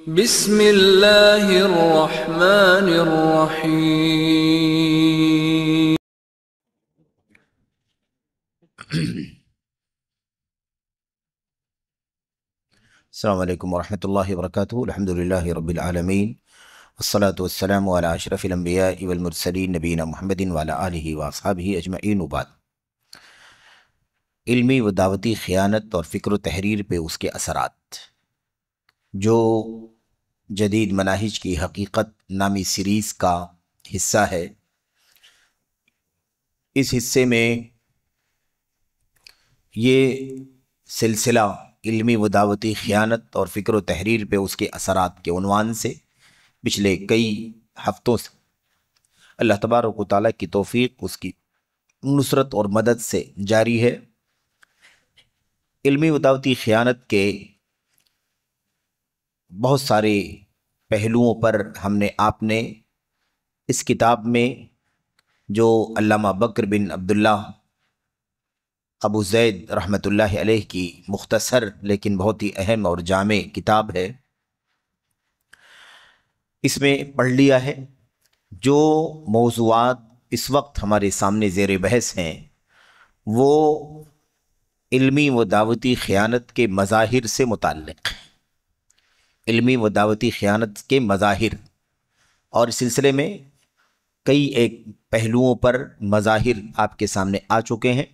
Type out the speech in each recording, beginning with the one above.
بسم اللہ الرحمن الرحیم۔ السلام علیکم ورحمۃ اللہ وبرکاتہ۔ الحمدللہ رب العالمین، والصلاة والسلام علی اشرف الانبیاء والمرسلین نبینا محمد وعلی آلہ واصحابہ اجمعین، وبعد۔ علمی و دعوتی خیانت اور فکر و تحریر پہ اس کے اثرات، جو جدید مناہج کی حقیقت نامی سیریز کا حصہ ہے۔ اس حصے میں یہ سلسلہ علمی و دعوتی خیانت اور فکر و تحریر پہ اس کے اثرات کے عنوان سے پچھلے کئی ہفتوں سے اللہ تبارک و تعالیٰ کی توفیق، اس کی نصرت اور مدد سے جاری ہے۔ علمی و دعوتی خیانت کے بہت سارے پہلوؤں پر آپ نے اس کتاب میں، جو علامہ بکر بن عبداللہ ابو زید رحمۃ اللہ علیہ کی مختصر لیکن بہت ہی اہم اور جامع کتاب ہے، اس میں پڑھ لیا ہے۔ جو موضوعات اس وقت ہمارے سامنے زیر بحث ہیں وہ علمی و دعوتی خیانت کے مظاہر سے متعلق ہیں۔ علمی و دعوتی خیانت کے مظاہر، اور اس سلسلے میں کئی ایک پہلوؤں پر مظاہر آپ کے سامنے آ چکے ہیں۔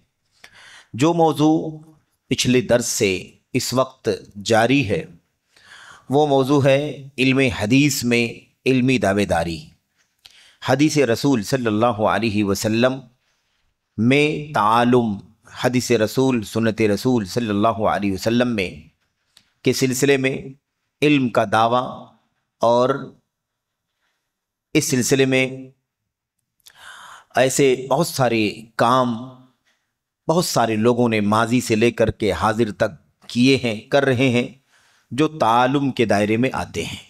جو موضوع پچھلے درس سے اس وقت جاری ہے وہ موضوع ہے علم حدیث میں علمی دعوے داری، حدیث رسول صلی اللہ علیہ وسلم میں تعالم، حدیث رسول، سنت رسول صلی اللہ علیہ وسلم میں کے سلسلے میں علم کا دعویٰ، اور اس سلسلے میں ایسے بہت سارے کام بہت سارے لوگوں نے ماضی سے لے کر کے حاضر تک کیے ہیں، کر رہے ہیں، جو تعالم کے دائرے میں آتے ہیں،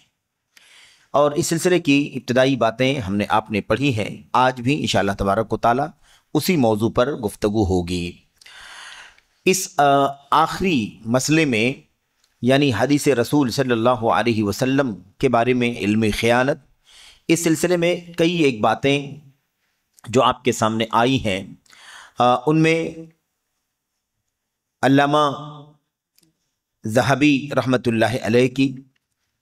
اور اس سلسلے کی ابتدائی باتیں آپ نے پڑھی ہیں۔ آج بھی انشاءاللہ تبارک و تعالیٰ اسی موضوع پر گفتگو ہوگی۔ اس آخری مسئلے میں، یعنی حدیث رسول صلی اللہ علیہ وسلم کے بارے میں علم خیانت، اس سلسلے میں کئی ایک باتیں جو آپ کے سامنے آئی ہیں، ان میں علامہ ذہبی رحمۃ اللہ علیہ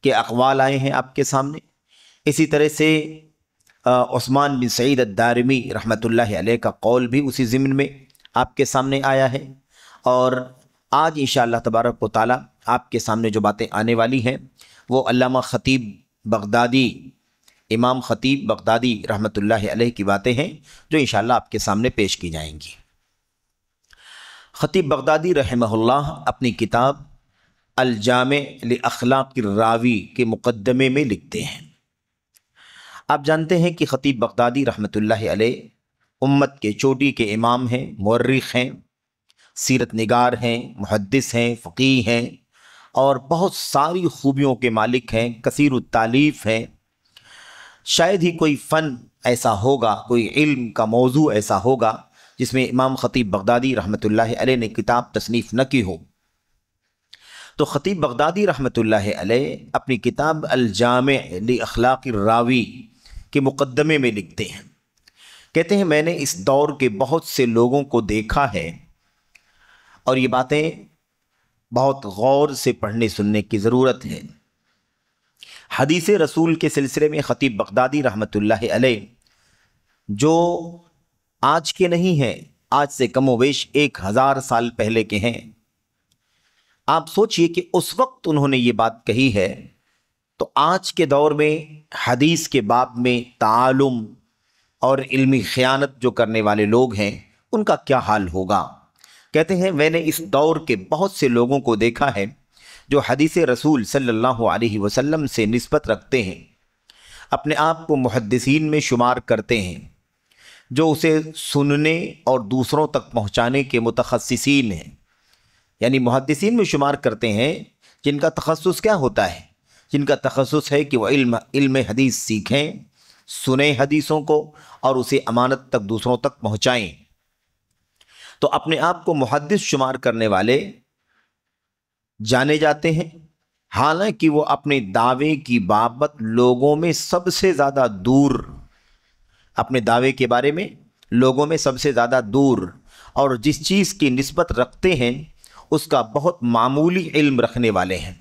کے اقوال آئے ہیں آپ کے سامنے۔ اسی طرح سے عثمان بن سعید الدارمی رحمۃ اللہ علیہ کا قول بھی اسی ضمن میں آپ کے سامنے آیا ہے، اور آج انشاءاللہ تبارک و تعالیٰ آپ کے سامنے جو باتیں آنے والی ہیں وہ علامہ خطیب بغدادی، امام خطیب بغدادی رحمۃ اللہ علیہ کی باتیں ہیں، جو انشاءاللہ آپ کے سامنے پیش کی جائیں گی۔ خطیب بغدادی رحمہ اللہ اپنی کتاب الجامع لاخلاق الراوی کے مقدمے میں لکھتے ہیں۔ آپ جانتے ہیں کہ خطیب بغدادی رحمۃ اللہ علیہ امت کے چوٹی کے امام ہیں، مورخ ہیں، سیرت نگار ہیں، محدث ہیں، فقیہ ہیں، اور بہت ساری خوبیوں کے مالک ہیں، کثیر التالیف ہیں۔ شاید ہی کوئی فن ایسا ہوگا، کوئی علم کا موضوع ایسا ہوگا جس میں امام خطیب بغدادی رحمۃ اللہ علیہ نے کتاب تصنیف نہ کی ہو۔ تو خطیب بغدادی رحمۃ اللہ علیہ اپنی کتاب الجامع لاخلاق الراوی کے مقدمے میں لکھتے ہیں، کہتے ہیں میں نے اس دور کے بہت سے لوگوں کو دیکھا ہے، اور یہ باتیں بہت غور سے پڑھنے سننے کی ضرورت ہے۔ حدیث رسول کے سلسلے میں خطیب بغدادی رحمۃ اللہ علیہ، جو آج کے نہیں ہیں، آج سے کم و بیش 1000 سال پہلے کے ہیں، آپ سوچئے کہ اس وقت انہوں نے یہ بات کہی ہے، تو آج کے دور میں حدیث کے باب میں تعالم اور علمی خیانت جو کرنے والے لوگ ہیں ان کا کیا حال ہوگا۔ کہتے ہیں میں نے اس دور کے بہت سے لوگوں کو دیکھا ہے جو حدیث رسول صلی اللہ علیہ وسلم سے نسبت رکھتے ہیں، اپنے آپ کو محدثین میں شمار کرتے ہیں، جو اسے سننے اور دوسروں تک پہنچانے کے متخصصین ہیں، یعنی محدثین میں شمار کرتے ہیں جن کا تخصص کیا ہوتا ہے، جن کا تخصص ہے کہ وہ علم حدیث سیکھیں، سنیں حدیثوں کو، اور اسے امانت تک دوسروں تک پہنچائیں۔ تو اپنے آپ کو محدث شمار کرنے والے جانے جاتے ہیں، حالانکہ وہ اپنے دعوے کی بابت لوگوں میں سب سے زیادہ دور، اپنے دعوے کے بارے میں لوگوں میں سب سے زیادہ دور، اور جس چیز کی نسبت رکھتے ہیں اس کا بہت معمولی علم رکھنے والے ہیں۔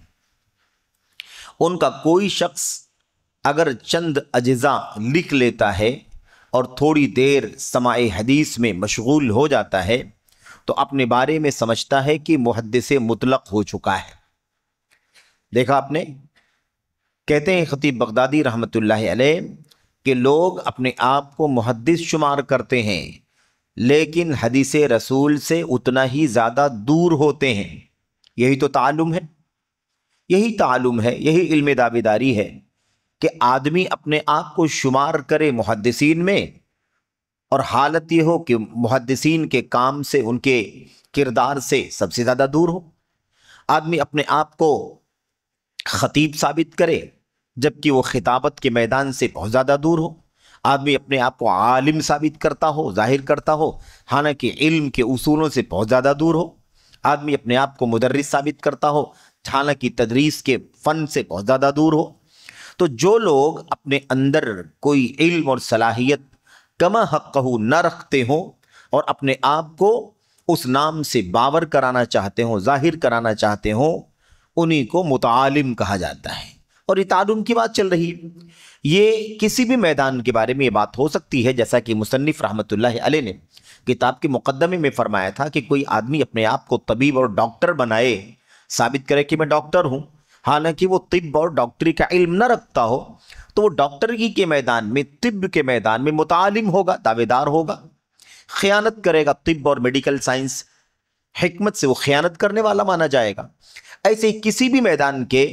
ان کا کوئی شخص اگر چند اجزاء لکھ لیتا ہے اور تھوڑی دیر سماع حدیث میں مشغول ہو جاتا ہے تو اپنے بارے میں سمجھتا ہے کہ محدث مطلق ہو چکا ہے۔ دیکھا آپ نے، کہتے ہیں خطیب بغدادی رحمۃ اللہ علیہ کہ لوگ اپنے آپ کو محدث شمار کرتے ہیں لیکن حدیث رسول سے اتنا ہی زیادہ دور ہوتے ہیں۔ یہی تو تعلم ہے، یہی تعلم ہے، یہی علم دعویداری ہے کہ آدمی اپنے آپ کو شمار کرے محدثین میں، اور حالت یہ ہو کہ محدثین کے کام سے، ان کے کردار سے سب سے زیادہ دور ہو۔ آدمی اپنے آپ کو خطیب ثابت کرے جبکہ وہ خطابت کے میدان سے بہت زیادہ دور ہو۔ آدمی اپنے آپ کو عالم ثابت کرتا ہو، ظاہر کرتا ہو، حالانکہ علم کے اصولوں سے بہت زیادہ دور ہو۔ آدمی اپنے آپ کو مدرس ثابت کرتا ہو، حالانکہ تدریس کے فن سے بہت زیادہ دور ہو۔ تو جو لوگ اپنے اندر کوئی علم اور صلاحیت کما حقہ نہ رکھتے ہوں اور اپنے آپ کو اس نام سے باور کرانا چاہتے ہوں، ظاہر کرانا چاہتے ہوں، انہی کو متعالم کہا جاتا ہے۔ اور یہ تعلم کی بات چل رہی ہے، یہ کسی بھی میدان کے بارے میں یہ بات ہو سکتی ہے، جیسا کہ مصنف رحمۃ اللہ علیہ نے کتاب کے مقدمے میں فرمایا تھا کہ کوئی آدمی اپنے آپ کو طبیب اور ڈاکٹر بنائے، ثابت کرے کہ میں ڈاکٹر ہوں، حالانکہ وہ طب اور ڈاکٹری کا علم نہ رکھتا ہو، تو وہ ڈاکٹری کے میدان میں، طب کے میدان میں متعالم ہوگا، دعوے دار ہوگا، خیانت کرے گا۔ طب اور میڈیکل سائنس حکمت سے وہ خیانت کرنے والا مانا جائے گا۔ ایسے ہی کسی بھی میدان کے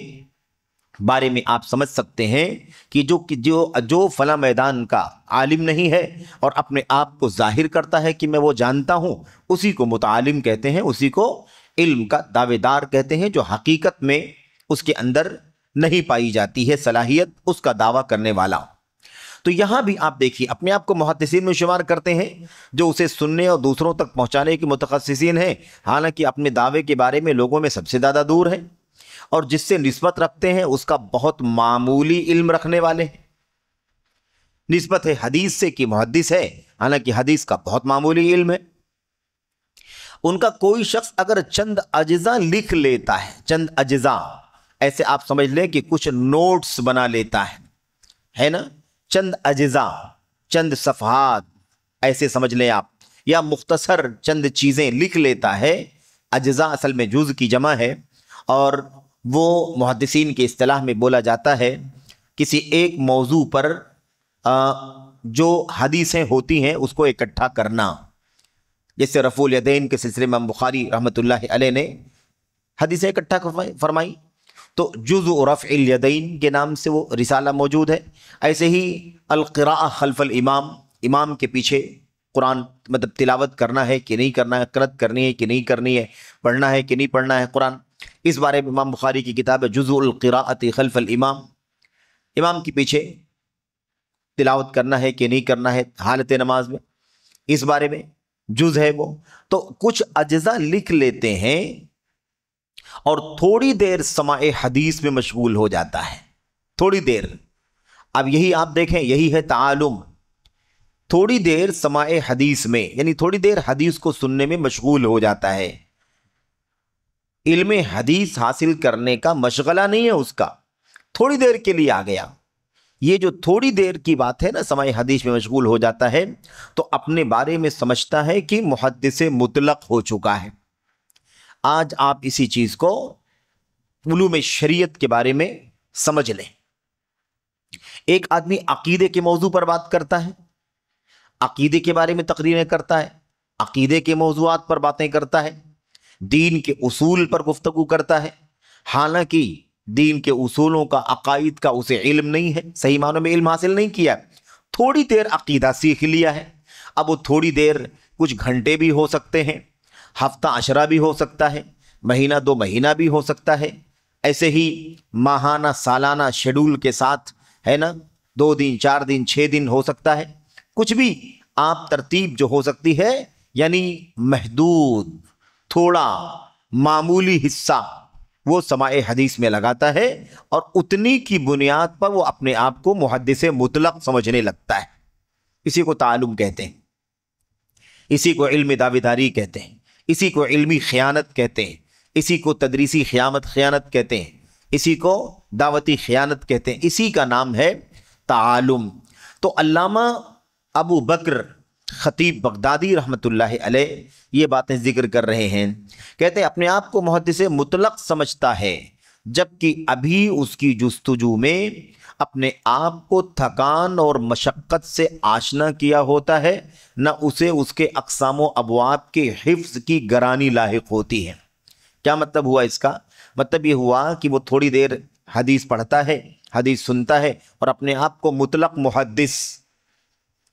بارے میں آپ سمجھ سکتے ہیں کہ جو فلاں میدان کا عالم نہیں ہے اور اپنے آپ کو ظاہر کرتا ہے کہ میں وہ جانتا ہوں، اسی کو متعالم کہتے ہیں، اسی کو علم کا دعوے دار کہتے ہیں، جو حقیقت میں اس کے اندر نہیں پائی جاتی ہے صلاحیت اس کا دعویٰ کرنے والا۔ تو یہاں بھی آپ دیکھیے، اپنے آپ کو محدثین میں شمار کرتے ہیں جو اسے سننے اور دوسروں تک پہنچانے کے متخصصین ہیں، حالانکہ اپنے دعوے کے بارے میں لوگوں میں سب سے زیادہ دور ہیں، اور جس سے نسبت رکھتے ہیں اس کا بہت معمولی علم رکھنے والے ہیں۔ نسبت ہے حدیث سے کہ محدث ہے، حالانکہ حدیث کا بہت معمولی علم ہے۔ ان کا کوئی شخص اگر چند اجزاء لکھ لیتا ہے، چند اجزاء، ایسے آپ سمجھ لیں کہ کچھ نوٹس بنا لیتا ہے نا، چند اجزاء، چند صفحات ایسے سمجھ لیں آپ، یا مختصر چند چیزیں لکھ لیتا ہے۔ اجزاء اصل میں جز کی جمع ہے، اور وہ محدثین کی اصطلاح میں بولا جاتا ہے کسی ایک موضوع پر جو حدیثیں ہوتی ہیں اس کو اکٹھا کرنا۔ جیسے رفع الیدین کے سلسلے میں امام بخاری رحمۃ اللہ علیہ نے حدیثیں اکٹھا فرمائی، تو جزء رفع الیدین کے نام سے وہ رسالہ موجود ہے۔ ایسے ہی القراءہ خلف الامام، امام کے پیچھے قرآن مطلب تلاوت کرنا ہے کہ نہیں کرنا ہے، قرأت کرنی ہے کہ نہیں کرنی ہے، پڑھنا ہے کہ نہیں پڑھنا ہے قرآن، اس بارے میں امام بخاری کی کتاب ہے جزء القراءۃ خلف الامام، امام کے پیچھے تلاوت کرنا ہے کہ نہیں کرنا ہے حالت نماز میں، اس بارے میں جز ہے وہ۔ تو کچھ اجزاء لکھ لیتے ہیں اور تھوڑی دیر سماع حدیث میں مشغول ہو جاتا ہے، تھوڑی دیر۔ اب یہی آپ دیکھیں، یہی ہے تعلم، تھوڑی دیر سماع حدیث میں، یعنی تھوڑی دیر حدیث کو سننے میں مشغول ہو جاتا ہے۔ علم حدیث حاصل کرنے کا مشغلہ نہیں ہے اس کا، تھوڑی دیر کے لیے آ گیا۔ یہ جو تھوڑی دیر کی بات ہے نا، سماع حدیث میں مشغول ہو جاتا ہے، تو اپنے بارے میں سمجھتا ہے کہ محدث مطلق ہو چکا ہے۔ آج آپ اسی چیز کو علوم شریعت کے بارے میں سمجھ لیں۔ ایک آدمی عقیدے کے موضوع پر بات کرتا ہے، عقیدے کے بارے میں تقریریں کرتا ہے، عقیدے کے موضوعات پر باتیں کرتا ہے، دین کے اصول پر گفتگو کرتا ہے، حالانکہ دین کے اصولوں کا، عقائد کا اسے علم نہیں ہے، صحیح معنوں میں علم حاصل نہیں کیا، تھوڑی دیر عقیدہ سیکھ لیا ہے۔ اب وہ تھوڑی دیر کچھ گھنٹے بھی ہو سکتے ہیں، ہفتہ عشرہ بھی ہو سکتا ہے، مہینہ دو مہینہ بھی ہو سکتا ہے، ایسے ہی ماہانہ سالانہ شیڈول کے ساتھ ہے نا، 2 دن 4 دن 6 دن ہو سکتا ہے، کچھ بھی آپ ترتیب جو ہو سکتی ہے، یعنی محدود، تھوڑا، معمولی حصہ وہ سماع حدیث میں لگاتا ہے اور اتنی کی بنیاد پر وہ اپنے آپ کو محدث مطلق سمجھنے لگتا ہے۔ اسی کو تعلم کہتے ہیں، اسی کو علم دعویداری کہتے ہیں، اسی کو علمی خیانت کہتے ہیں، اسی کو تدریسی خیانت کہتے ہیں، اسی کو دعوتی خیانت کہتے ہیں، اسی کا نام ہے تعلم۔ تو علامہ ابو بکر خطیب بغدادی رحمۃ اللہ علیہ یہ باتیں ذکر کر رہے ہیں، کہتے ہیں اپنے آپ کو محدث مطلق سمجھتا ہے، جبکہ ابھی اس کی جستجو میں اپنے آپ کو تھکان اور مشقت سے آشنا کیا ہوتا ہے، نہ اسے اس کے اقسام و ابواب کے حفظ کی گرانی لاحق ہوتی ہے۔ کیا مطلب ہوا اس کا؟ مطلب یہ ہوا کہ وہ تھوڑی دیر حدیث پڑھتا ہے، حدیث سنتا ہے اور اپنے آپ کو مطلق محدث،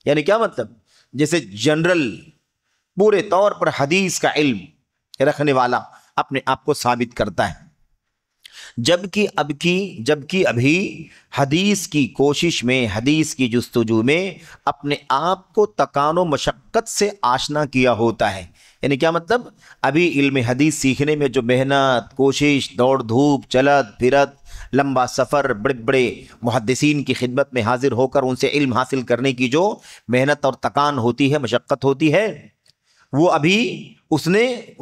یعنی کیا مطلب؟ جیسے جنرل پورے طور پر حدیث کا علم رکھنے والا اپنے آپ کو ثابت کرتا ہے، جبکہ ابھی حدیث کی کوشش میں، حدیث کی جستجو میں اپنے آپ کو تکان و مشقت سے آشنا کیا ہوتا ہے۔ یعنی کیا مطلب؟ ابھی علم حدیث سیکھنے میں جو محنت، کوشش، دوڑ دھوپ، چلت پھرت، لمبا سفر، بڑے بڑے محدثین کی خدمت میں حاضر ہو کر ان سے علم حاصل کرنے کی جو محنت اور تکان ہوتی ہے، مشقت ہوتی ہے، وہ ابھی اس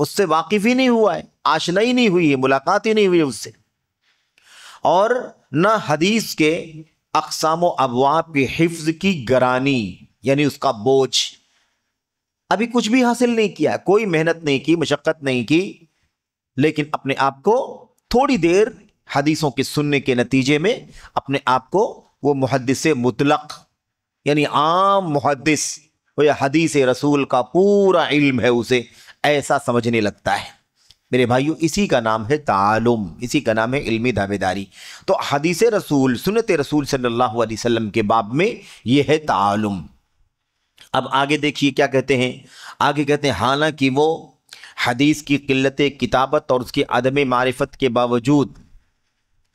سے واقف ہی نہیں ہوا ہے، آشنا ہی نہیں ہوئی ہے، ملاقات ہی نہیں ہوئی ہے اس سے، اور نہ حدیث کے اقسام و ابواب کے حفظ کی گرانی، یعنی اس کا بوجھ، ابھی کچھ بھی حاصل نہیں کیا، کوئی محنت نہیں کی، مشقت نہیں کی، لیکن اپنے آپ کو تھوڑی دیر حدیثوں کے سننے کے نتیجے میں اپنے آپ کو وہ محدث مطلق، یعنی عام محدث، وہ حدیث رسول کا پورا علم ہے اسے، ایسا سمجھنے لگتا ہے۔ میرے بھائیو، اسی کا نام ہے تعلم، اسی کا نام ہے علمی دعویداری۔ تو حدیث رسول، سنت رسول صلی اللہ علیہ وسلم کے باب میں یہ ہے تعلم۔ اب آگے دیکھیے کیا کہتے ہیں، آگے کہتے ہیں حالانکہ وہ حدیث کی قلت کتابت اور اس کی عدم معرفت کے باوجود،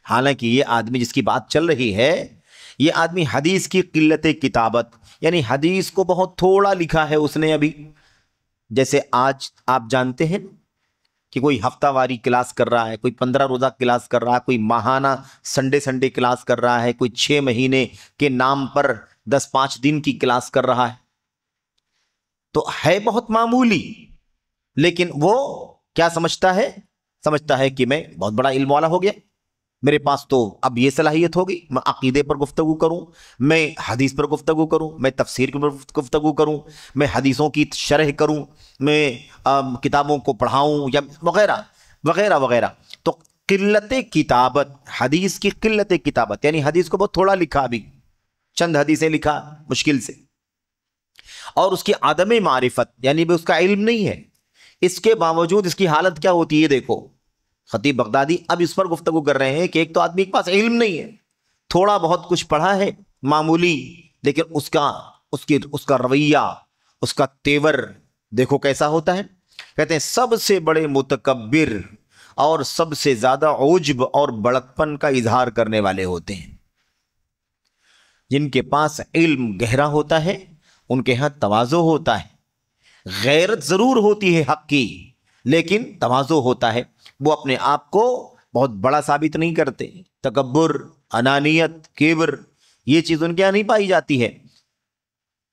حالانکہ یہ آدمی جس کی بات چل رہی ہے، یہ آدمی حدیث کی قلت کتابت، یعنی حدیث کو بہت تھوڑا لکھا ہے اس نے ابھی۔ جیسے آج آپ جانتے ہیں کہ کوئی ہفتہ واری کلاس کر رہا ہے، کوئی 15 روزہ کلاس کر رہا ہے، کوئی ماہانہ سنڈے کلاس کر رہا ہے، کوئی 6 مہینے کے نام پر 10-5 دن کی کلاس کر رہا ہے، تو ہے بہت معمولی، لیکن وہ کیا سمجھتا ہے کہ میں بہت بڑا علم والا ہو گیا، میرے پاس تو اب یہ صلاحیت ہوگی، میں عقیدے پر گفتگو کروں، میں حدیث پر گفتگو کروں، میں تفسیر پر گفتگو کروں، میں حدیثوں کی شرح کروں، میں کتابوں کو پڑھاؤں، یا وغیرہ وغیرہ وغیرہ۔ تو قلت کتابت، حدیث کی قلت کتابت، یعنی حدیث کو بہت تھوڑا لکھا، ابھی چند حدیثیں لکھا مشکل سے، اور اس کی عدم معرفت، یعنی بھی اس کا علم نہیں ہے، اس کے باوجود اس کی حالت کیا ہوتی ہے دیکھو۔ خطیب بغدادی اب اس پر گفتگو کر رہے ہیں کہ ایک تو آدمی کے پاس علم نہیں ہے، تھوڑا بہت کچھ پڑھا ہے معمولی، لیکن اس کا رویہ، اس کا تیور دیکھو کیسا ہوتا ہے۔ کہتے ہیں سب سے بڑے متکبر اور سب سے زیادہ عجب اور بڑکپن کا اظہار کرنے والے ہوتے ہیں۔ جن کے پاس علم گہرا ہوتا ہے ان کے ہاں تواضع ہوتا ہے، غیرت ضرور ہوتی ہے حق کی، لیکن تواضع ہوتا ہے، وہ اپنے آپ کو بہت بڑا ثابت نہیں کرتے، تکبر، انانیت، کبر، یہ چیز ان کے یہاں نہیں پائی جاتی ہے۔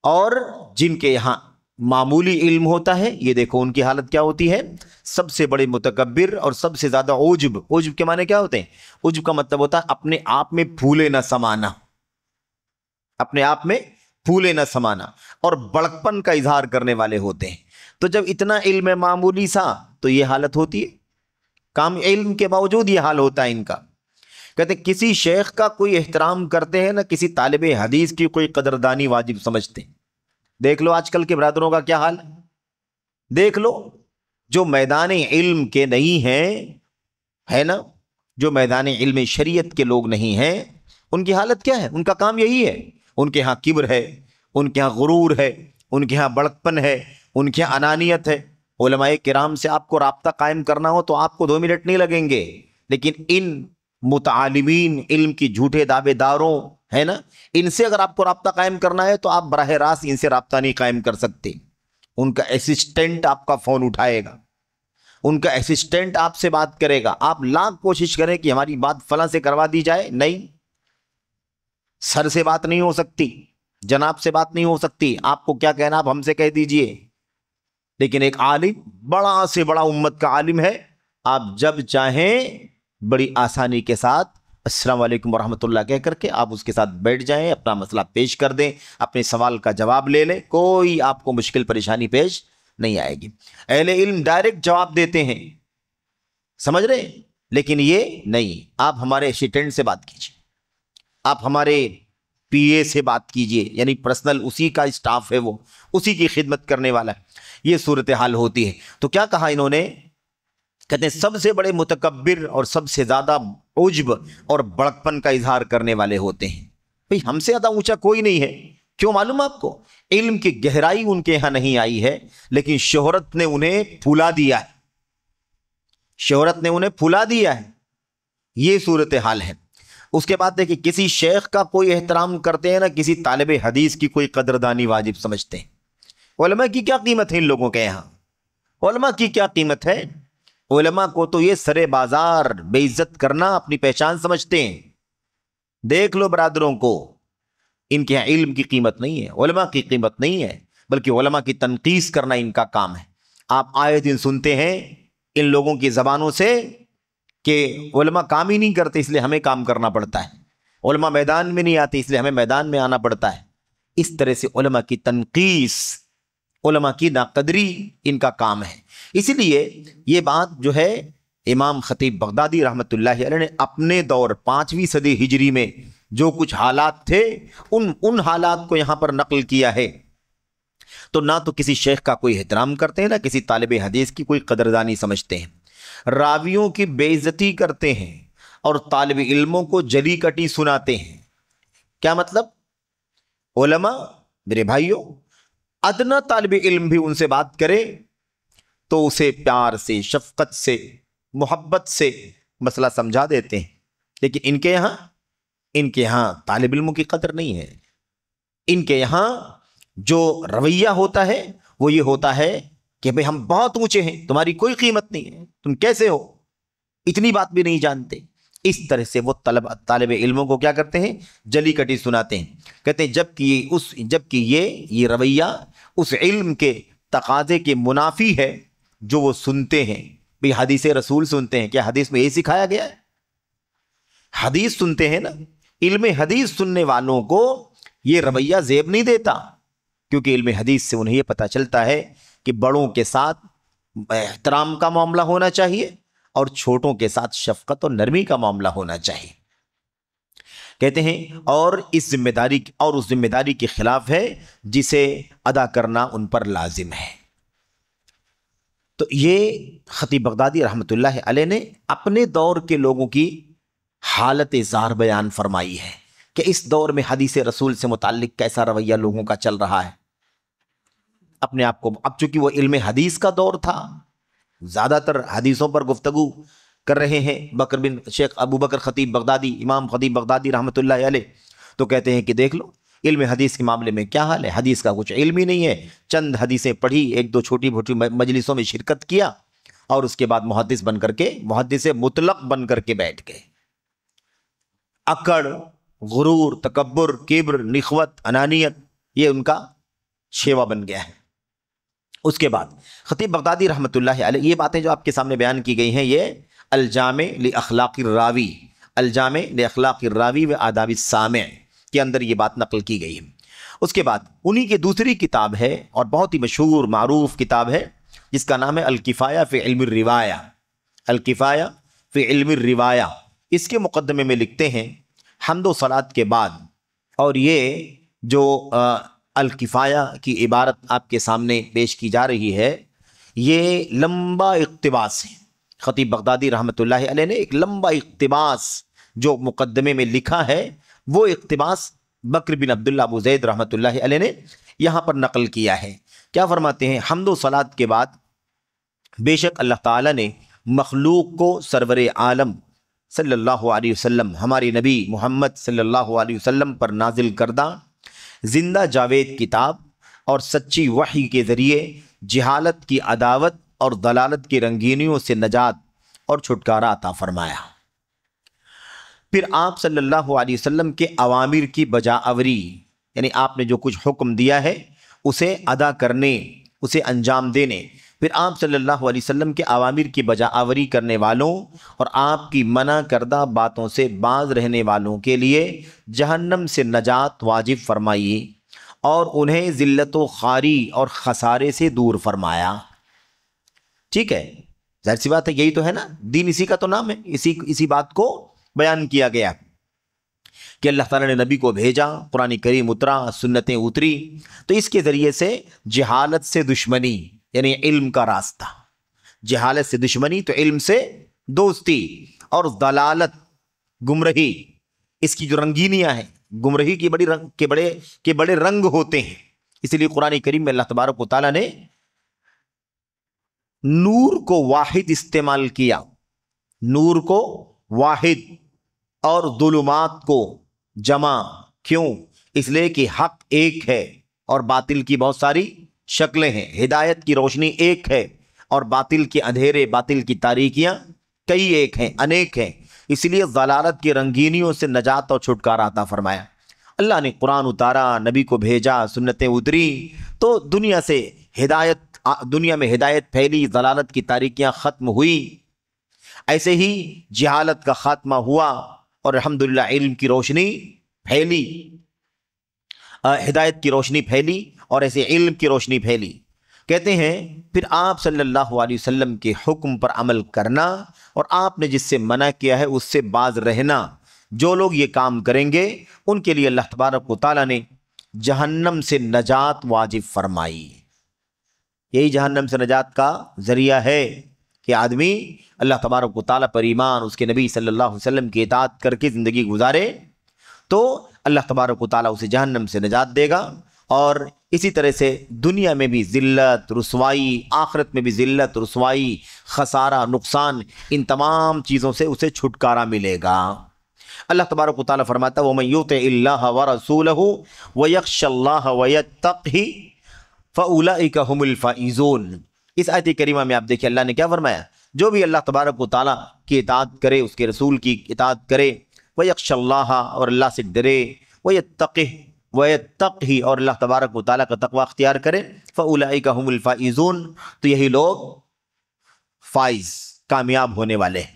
اور جن کے یہاں معمولی علم ہوتا ہے، یہ دیکھو ان کی حالت کیا ہوتی ہے، سب سے بڑے متکبر اور سب سے زیادہ عجب۔ عجب کے معنی کیا ہوتے ہیں؟ عجب کا مطلب ہوتا ہے اپنے آپ میں پھولے نہ سمانا، اپنے آپ میں پھولے نہ سمانا، اور بڑکپن کا اظہار کرنے والے ہوتے ہیں۔ تو جب اتنا علم ہے معمولی سا، تو یہ حالت ہوتی ہے، کام علم کے باوجود یہ حال ہوتا ہے ان کا۔ کہتے ہیں کسی شیخ کا کوئی احترام کرتے ہیں، نہ کسی طالب حدیث کی کوئی قدردانی واجب سمجھتے ہیں۔ دیکھ لو آج کل کے برادروں کا کیا حال ہے، دیکھ لو جو میدان علم کے نہیں ہیں، ہے نا، جو میدان علم شریعت کے لوگ نہیں ہیں، ان کی حالت کیا ہے؟ ان کا کام یہی ہے، ان کے ہاں کبر ہے، ان کے ہاں غرور ہے، ان کے ہاں بڑکپن ہے، ان کے ہاں انانیت ہے۔ علماء کرام سے آپ کو رابطہ قائم کرنا ہو تو آپ کو 2 منٹ نہیں لگیں گے، لیکن ان متعالمین، علم کی جھوٹے دعوے داروں، ہے نا، ان سے اگر آپ کو رابطہ قائم کرنا ہے تو آپ براہ راست ان سے رابطہ نہیں قائم کر سکتے، ان کا اسسٹنٹ آپ کا فون اٹھائے گا، ان کا اسسٹنٹ آپ سے بات کرے گا، آپ لاکھ کوشش کریں کہ ہماری بات فلاں سے کروا دی جائے، نہیں، سر سے بات نہیں ہو سکتی، جناب سے بات نہیں ہو سکتی، آپ کو کیا کہنا آپ ہم سے کہہ دیجئے۔ لیکن ایک عالم، بڑا سے بڑا امت کا عالم ہے، آپ جب چاہیں بڑی آسانی کے ساتھ السلام علیکم ورحمۃ اللہ کہہ کر کے آپ اس کے ساتھ بیٹھ جائیں، اپنا مسئلہ پیش کر دیں، اپنے سوال کا جواب لے لیں، کوئی آپ کو مشکل پریشانی پیش نہیں آئے گی۔ اہل علم ڈائریکٹ جواب دیتے ہیں، سمجھ رہے ہیں؟ لیکن یہ نہیں، آپ ہمارے اسسٹنٹ سے بات کیجیے، آپ ہمارے پی اے سے بات کیجیے، یعنی پرسنل اسی کا اسٹاف ہے، وہ اسی کی خدمت کرنے والا ہے، یہ صورتحال ہوتی ہے۔ تو کیا کہا انہوں نے؟ کہتے ہیں سب سے بڑے متکبر اور سب سے زیادہ عجب اور بڑکپن کا اظہار کرنے والے ہوتے ہیں۔ بھئی ہم سے زیادہ اونچا کوئی نہیں ہے، کیوں معلوم آپ کو؟ علم کی گہرائی ان کے ہاں نہیں آئی ہے، لیکن شہرت نے انہیں پھلا دیا ہے، شہرت نے انہیں پھلا دیا ہے، یہ صورتحال ہے۔ اس کے بعد دیکھیں کسی شیخ کا کوئی احترام کرتے ہیں، نہ کسی طالب حدیث کی کوئی قدردانی واجب سمجھتے ہیں۔ علماء کی کیا قیمت ہے ان لوگوں کے یہاں؟ علماء کی کیا قیمت ہے؟ علماء کو تو یہ سرے بازار بے عزت کرنا اپنی پہچان سمجھتے ہیں۔ دیکھ لو برادروں کو، ان کے یہاں علم کی قیمت نہیں ہے، علماء کی قیمت نہیں ہے، بلکہ علماء کی تنقیص کرنا ان کا کام ہے۔ آپ آئے دن سنتے ہیں ان لوگوں کی زبانوں سے کہ علماء کام ہی نہیں کرتے اس لیے ہمیں کام کرنا پڑتا ہے، علماء میدان میں نہیں آتے اس لیے ہمیں میدان میں آنا پڑتا ہے۔ اس طرح سے علماء کی تنقیص، علماء کی ناقدری ان کا کام ہے۔ اسی لیے یہ بات جو ہے امام خطیب بغدادی رحمۃ اللہ علیہ نے اپنے دور 5ویں صدی ہجری میں جو کچھ حالات تھے ان حالات کو یہاں پر نقل کیا ہے۔ تو نہ تو کسی شیخ کا کوئی احترام کرتے ہیں، نہ کسی طالب حدیث کی کوئی قدردانی سمجھتے ہیں، راویوں کی بے عزتی کرتے ہیں اور طالب علموں کو جلی کٹی سناتے ہیں۔ کیا مطلب؟ علماء میرے بھائیوں، ادنا طالب علم بھی ان سے بات کرے تو اسے پیار سے، شفقت سے، محبت سے مسئلہ سمجھا دیتے ہیں، لیکن ان کے یہاں طالب علموں کی قدر نہیں ہے۔ ان کے یہاں جو رویہ ہوتا ہے وہ یہ ہوتا ہے کہ بھئی ہم بہت اونچے ہیں، تمہاری کوئی قیمت نہیں ہے، تم کیسے ہو، اتنی بات بھی نہیں جانتے۔ اس طرح سے وہ طالب علموں کو کیا کرتے ہیں؟ جلی کٹی سناتے ہیں۔ کہتے ہیں جبکہ یہ رویہ اس علم کے تقاضے کے منافی ہے جو وہ سنتے ہیں۔ بھئی حدیث رسول سنتے ہیں، کیا حدیث میں یہ سکھایا گیا ہے؟ حدیث سنتے ہیں نا، علم حدیث سننے والوں کو یہ رویہ زیب نہیں دیتا، کیونکہ علم حدیث سے انہیں یہ پتہ چلتا ہے کہ بڑوں کے ساتھ احترام کا معاملہ ہونا چاہیے اور چھوٹوں کے ساتھ شفقت اور نرمی کا معاملہ ہونا چاہیے۔ کہتے ہیں اور اس ذمہ داری کے خلاف ہے جسے ادا کرنا ان پر لازم ہے۔ تو یہ خطیب بغدادی رحمۃ اللہ علیہ نے اپنے دور کے لوگوں کی حالت زار بیان فرمائی ہے کہ اس دور میں حدیث رسول سے متعلق کیسا رویہ لوگوں کا چل رہا ہے۔ اپنے آپ کو، اب چونکہ وہ علم حدیث کا دور تھا، زیادہ تر حدیثوں پر گفتگو کر رہے ہیں شیخ ابو بکر خطیب بغدادی، امام خطیب بغدادی رحمۃ اللہ علیہ، تو کہتے ہیں کہ دیکھ لو علم حدیث کے معاملے میں کیا حال ہے، حدیث کا کچھ علم ہی نہیں ہے، چند حدیثیں پڑھی، ایک دو چھوٹی موٹی مجلسوں میں شرکت کیا اور اس کے بعد محدث مطلق بن کر کے بیٹھ گئے۔ اکڑ، غرور، تکبر، کبر، نخوت، انانیت، یہ ان کا شیوا بن گیا ہے۔ اس کے بعد خطیب بغدادی رحمۃ اللہ علیہ، یہ باتیں جو آپ کے سامنے بیان کی گئی ہیں یہ الجامع لاخلاق الراوی و آداب السامع کے اندر یہ بات نقل کی گئی ہے۔ اس کے بعد انہی کی دوسری کتاب ہے اور بہت ہی مشہور معروف کتاب ہے جس کا نام ہے الکفایہ فی علم الروایہ، الکفایہ فی علم الروایہ۔ اس کے مقدمے میں لکھتے ہیں حمد و صلاۃ کے بعد، اور یہ جو الکفایہ کی عبارت آپ کے سامنے پیش کی جا رہی ہے یہ لمبا اقتباس ہے۔ خطیب بغدادی رحمۃ اللہ علیہ نے ایک لمبا اقتباس جو مقدمے میں لکھا ہے وہ اقتباس بکر بن عبداللہ ابو زید رحمۃ اللہ علیہ نے یہاں پر نقل کیا ہے۔ کیا فرماتے ہیں؟ حمد و صلاۃ کے بعد بے شک اللہ تعالیٰ نے مخلوق کو سرور عالم صلی اللہ علیہ وسلم، ہمارے نبی محمد صلی اللہ علیہ وسلم پر نازل کردہ زندہ جاوید کتاب اور سچی وحی کے ذریعے جہالت کی عداوت اور ضلالت کی رنگینیوں سے نجات اور چھٹکارا عطا فرمایا۔ پھر آپ صلی اللہ علیہ وسلم کے اوامر کی بجاآوری، یعنی آپ نے جو کچھ حکم دیا ہے اسے ادا کرنے، اسے انجام دینے، پھر آپ صلی اللہ علیہ وسلم کے اوامر کی بجاآوری کرنے والوں اور آپ کی منع کردہ باتوں سے باز رہنے والوں کے لیے جہنم سے نجات واجب فرمائی اور انہیں ذلت و خواری اور خسارے سے دور فرمایا۔ ٹھیک ہے، ظاہر سی بات ہے، یہی تو ہے نا، دین اسی کا تو نام ہے، اسی بات کو بیان کیا گیا کہ اللہ تعالیٰ نے نبی کو بھیجا، قرآن کریم اترا، سنتیں اتری، تو اس کے ذریعے سے جہالت سے دشمنی، یعنی علم کا راستہ، جہالت سے دشمنی تو علم سے دوستی، اور ضلالت گمراہی، اس کی جو رنگینیاں ہیں، گمراہی کی بڑے رنگ ہوتے ہیں، اس لیے قرآن کریم میں اللہ تبارک و تعالیٰ نے نور کو واحد استعمال کیا، نور کو واحد اور ظلمات کو جمع۔ کیوں؟ اس لیے کہ حق ایک ہے اور باطل کی بہت ساری شکلیں ہیں، ہدایت کی روشنی ایک ہے اور باطل کے اندھیرے، باطل کی تاریکیاں کئی ایک ہیں، انیک ہیں، اس لیے ضلالت کی رنگینیوں سے نجات اور چھٹکارا عطا فرمایا۔ اللہ نے قرآن اتارا، نبی کو بھیجا، سنتیں اتری، تو دنیا میں ہدایت پھیلی، ضلالت کی تاریکیاں ختم ہوئی، ایسے ہی جہالت کا خاتمہ ہوا اور الحمدللہ علم کی روشنی پھیلی، ہدایت کی روشنی پھیلی اور ایسے علم کی روشنی پھیلی۔ کہتے ہیں پھر آپ صلی اللہ علیہ وسلم کے حکم پر عمل کرنا اور آپ نے جس سے منع کیا ہے اس سے باز رہنا، جو لوگ یہ کام کریں گے ان کے لیے اللہ تبارک و تعالیٰ نے جہنم سے نجات واجب فرمائی۔ یہی جہنم سے نجات کا ذریعہ ہے کہ آدمی اللہ تبارک و تعالیٰ پر ایمان، اس کے نبی صلی اللہ علیہ وسلم کی اطاعت کر کے زندگی گزارے تو اللہ تبارک و تعالیٰ اسے جہنم سے نجات دے گا، اور اسی طرح سے دنیا میں بھی ذلت، رسوائی، آخرت میں بھی ذلت، رسوائی، خسارہ، نقصان، ان تمام چیزوں سے اسے چھٹکارا ملے گا۔ اللہ تبارک و تعالیٰ فرماتا ہے وَمَن يُطِعِ اللَّهَ وَرَسُولَهُ وَيَخْشَ اللَّهَ وَيَتَّقْهِ فَأُولَئِكَ هُمُ الْفَائِزُونَ۔ اس آیت کریمہ میں آپ دیکھیں اللہ نے کیا فرمایا، جو بھی اللہ تبارک و تعالیٰ کی اطاعت کرے، اس کے رسول کی اطاعت کرے، وَيَخْشَ اللَّهَ اور اللہ سے ڈرے، وَيَتَّقْهِ اور اللہ تبارک و تعالیٰ کا تقوی اختیار کرے، فَأُولَئِكَ هُمُ الْفَائِزُونَ تو یہی لوگ فائز، کامیاب ہونے والے ہیں۔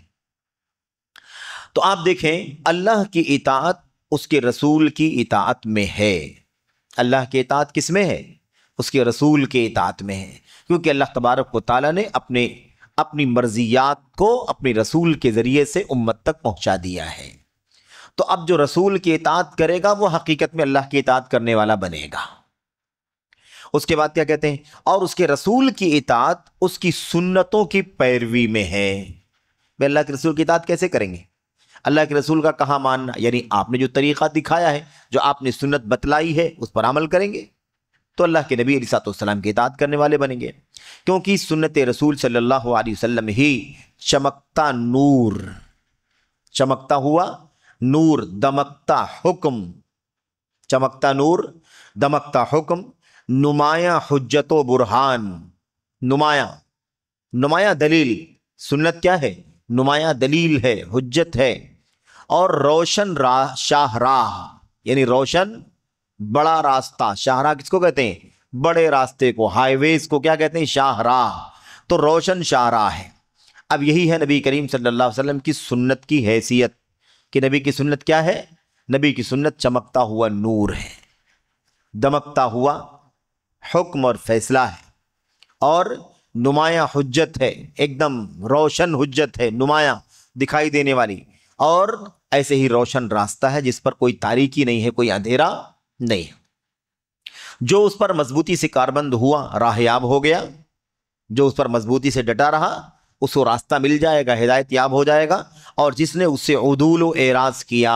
تو آپ دیکھیں اللہ کی اطاعت اس کے رسول کی اطاعت میں ہے، اللہ کی اطاعت کس میں ہے؟ اس کے رسول کے اطاعت میں ہے، کیونکہ اللہ تبارک و تعالیٰ نے اپنی مرضیات کو اپنے رسول کے ذریعے سے امت تک پہنچا دیا ہے۔ تو اب جو رسول کی اطاعت کرے گا وہ حقیقت میں اللہ کی اطاعت کرنے والا بنے گا۔ اس کے بعد کیا کہتے ہیں، اور اس کے رسول کی اطاعت اس کی سنتوں کی پیروی میں ہے۔ میں اللہ کے رسول کی اطاعت کیسے کریں گے؟ اللہ کے رسول کا کہاں ماننا، یعنی آپ نے جو طریقہ دکھایا ہے، جو آپ نے سنت بتلائی ہے، اس پر عمل کریں گے تو اللہ کے نبی علیہ السلام کی اطاعت کرنے والے بنیں گے، کیونکہ سنت رسول صلی اللہ علیہ وسلم ہی چمکتا نور، چمکتا ہوا نور، دمکتا حکم، چمکتا نور، دمکتا حکم، نمایاں حجت و برہان، نمایاں دلیل، سنت کیا ہے؟ نمایاں دلیل ہے، حجت ہے، اور روشن شاہراہ، یعنی روشن بڑا راستہ، شاہراہ کس کو کہتے ہیں؟ بڑے راستے کو، ہائی ویز کو کیا کہتے ہیں؟ شاہراہ، تو روشن شاہراہ ہے۔ اب یہی ہے نبی کریم صلی اللہ علیہ وسلم کی سنت کی حیثیت، کہ نبی کی سنت کیا ہے؟ نبی کی سنت چمکتا ہوا نور ہے، دمکتا ہوا حکم اور فیصلہ ہے، اور نمایاں حجت ہے، ایک دم روشن حجت ہے، نمایاں دکھائی دینے والی، اور ایسے ہی روشن راستہ ہے جس پر کوئی تاریکی نہیں ہے، کوئی اندھیرا نہیں۔ جو اس پر مضبوطی سے کاربند ہوا راہیاب ہو گیا، جو اس پر مضبوطی سے ڈٹا رہا اس کو راستہ مل جائے گا، ہدایت یاب ہو جائے گا، اور جس نے اس سے عدول و اعراض کیا،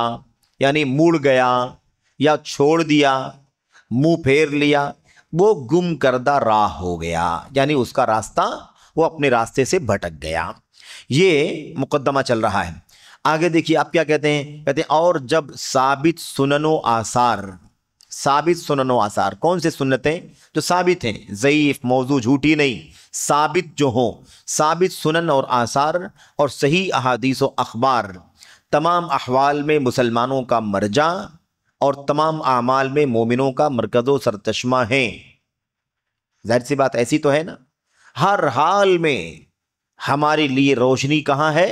یعنی مڑ گیا یا چھوڑ دیا، منہ پھیر لیا، وہ گم کردہ راہ ہو گیا، یعنی اس کا راستہ وہ اپنے راستے سے بھٹک گیا۔ یہ مقدمہ چل رہا ہے۔ آگے دیکھیے آپ کیا کہتے ہیں، کہتے ہیں اور جب ثابت سنن و آثار، ثابت سنن و آثار، کون سے سنتیں؟ جو ثابت ہیں، ضعیف موضوع جھوٹی نہیں، ثابت جو ہوں، ثابت سنن اور آثار اور صحیح احادیث و اخبار تمام احوال میں مسلمانوں کا مرجع اور تمام اعمال میں مومنوں کا مرکز و سرچشمہ ہیں۔ ظاہر سی بات ایسی تو ہے نا، ہر حال میں ہمارے لیے روشنی کہاں ہے؟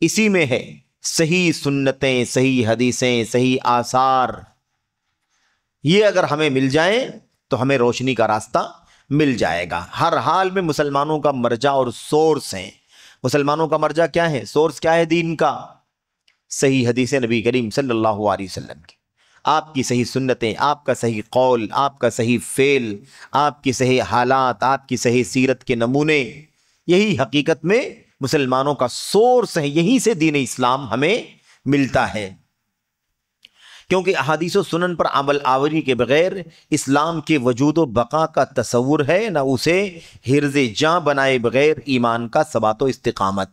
اسی میں ہے، صحیح سنتیں، صحیح حدیثیں، صحیح آثار، یہ اگر ہمیں مل جائیں تو ہمیں روشنی کا راستہ مل جائے گا۔ ہر حال میں مسلمانوں کا مرجع اور سورس ہیں۔ مسلمانوں کا مرجع کیا ہے؟ سورس کیا ہے دین کا؟ صحیح حدیث نبی کریم صلی اللہ علیہ وسلم کی، آپ کی صحیح سنتیں، آپ کا صحیح قول، آپ کا صحیح فعل، آپ کی صحیح حالات، آپ کی صحیح سیرت کے نمونے، یہی حقیقت میں مسلمانوں کا سورس ہے۔ یہیں سے دین اسلام ہمیں ملتا ہے، کیونکہ احادیث و سنن پر عمل آوری کے بغیر اسلام کے وجود و بقا کا تصور ہے، نہ اسے حرز جاں بنائے بغیر ایمان کا ثبات و استقامت۔